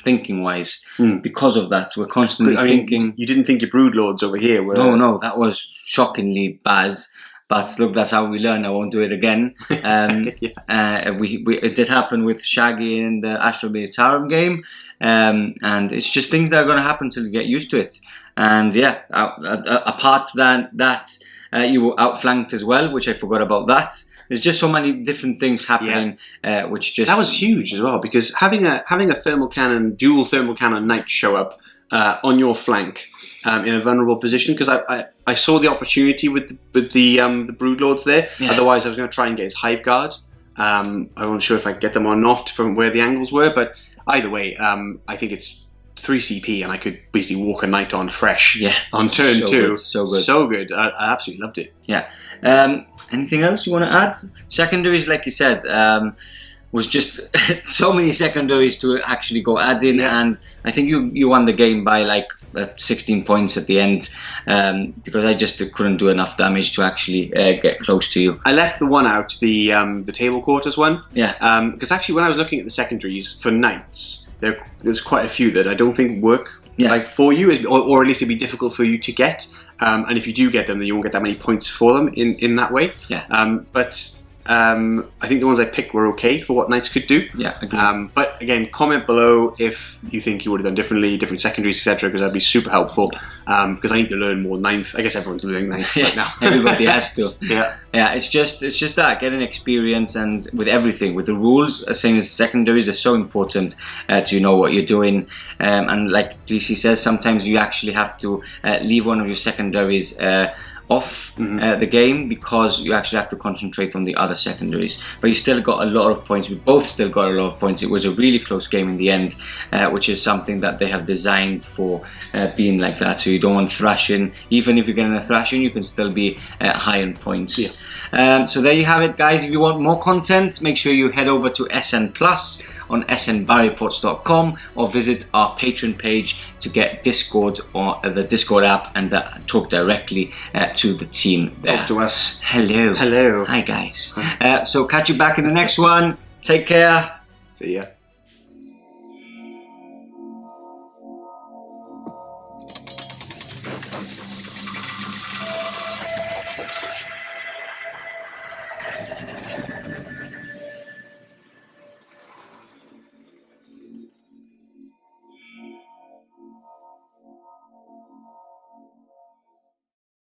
thinking wise, because of that. We're constantly thinking. You didn't think your Broodlords over here were? No, that was shockingly Baz. But look, that's how we learn. I won't do it again. It did happen with Shaggy in the Astral Militarum game, and it's just things that are going to happen until you get used to it. And apart that. You were outflanked as well, which I forgot about that. There's just so many different things happening, which just... That was huge as well, because having a dual thermal cannon knight show up on your flank in a vulnerable position, because I saw the opportunity with the Broodlords there. Otherwise, I was going to try and get his Hive Guard. I wasn't sure if I could get them or not from where the angles were, but either way, I think it's 3 CP and I could basically walk a knight on fresh on turn 2. So good. I absolutely loved it. Yeah. Anything else you want to add? Secondaries, like you said, was just so many secondaries to actually go add in, and I think you won the game by 16 points at the end, because I just couldn't do enough damage to actually get close to you. I left the one out, the table quarters one. Because actually when I was looking at the secondaries for knights, there's quite a few that I don't think work for you, or at least it'd be difficult for you to get. And if you do get them, then you won't get that many points for them in that way. But I think the ones I picked were okay for what knights could do. Yeah, agreed. But again, comment below if you think you would have done differently, different secondaries, etc., because that'd be super helpful. Because I need to learn more ninth. I guess everyone's learning ninth right now. Everybody has to. Yeah. Yeah, it's just that getting experience, and with everything, with the rules, same as secondaries, are so important to know what you're doing. And like DC says, sometimes you actually have to leave one of your secondaries off the game because you actually have to concentrate on the other secondaries. But you still got a lot of points. We both still got a lot of points. It was a really close game in the end, which is something that they have designed for being like that. So you don't want thrashing. Even if you're getting a thrashing, you can still be high in points. Yeah. So there you have it, guys. If you want more content, make sure you head over to SN Plus on snbarreports.com or visit our Patreon page to get Discord or the Discord app and talk directly to the team there. Talk to us. Hello. Hello. Hi, guys. So catch you back in the next one. Take care. See ya. Thank you.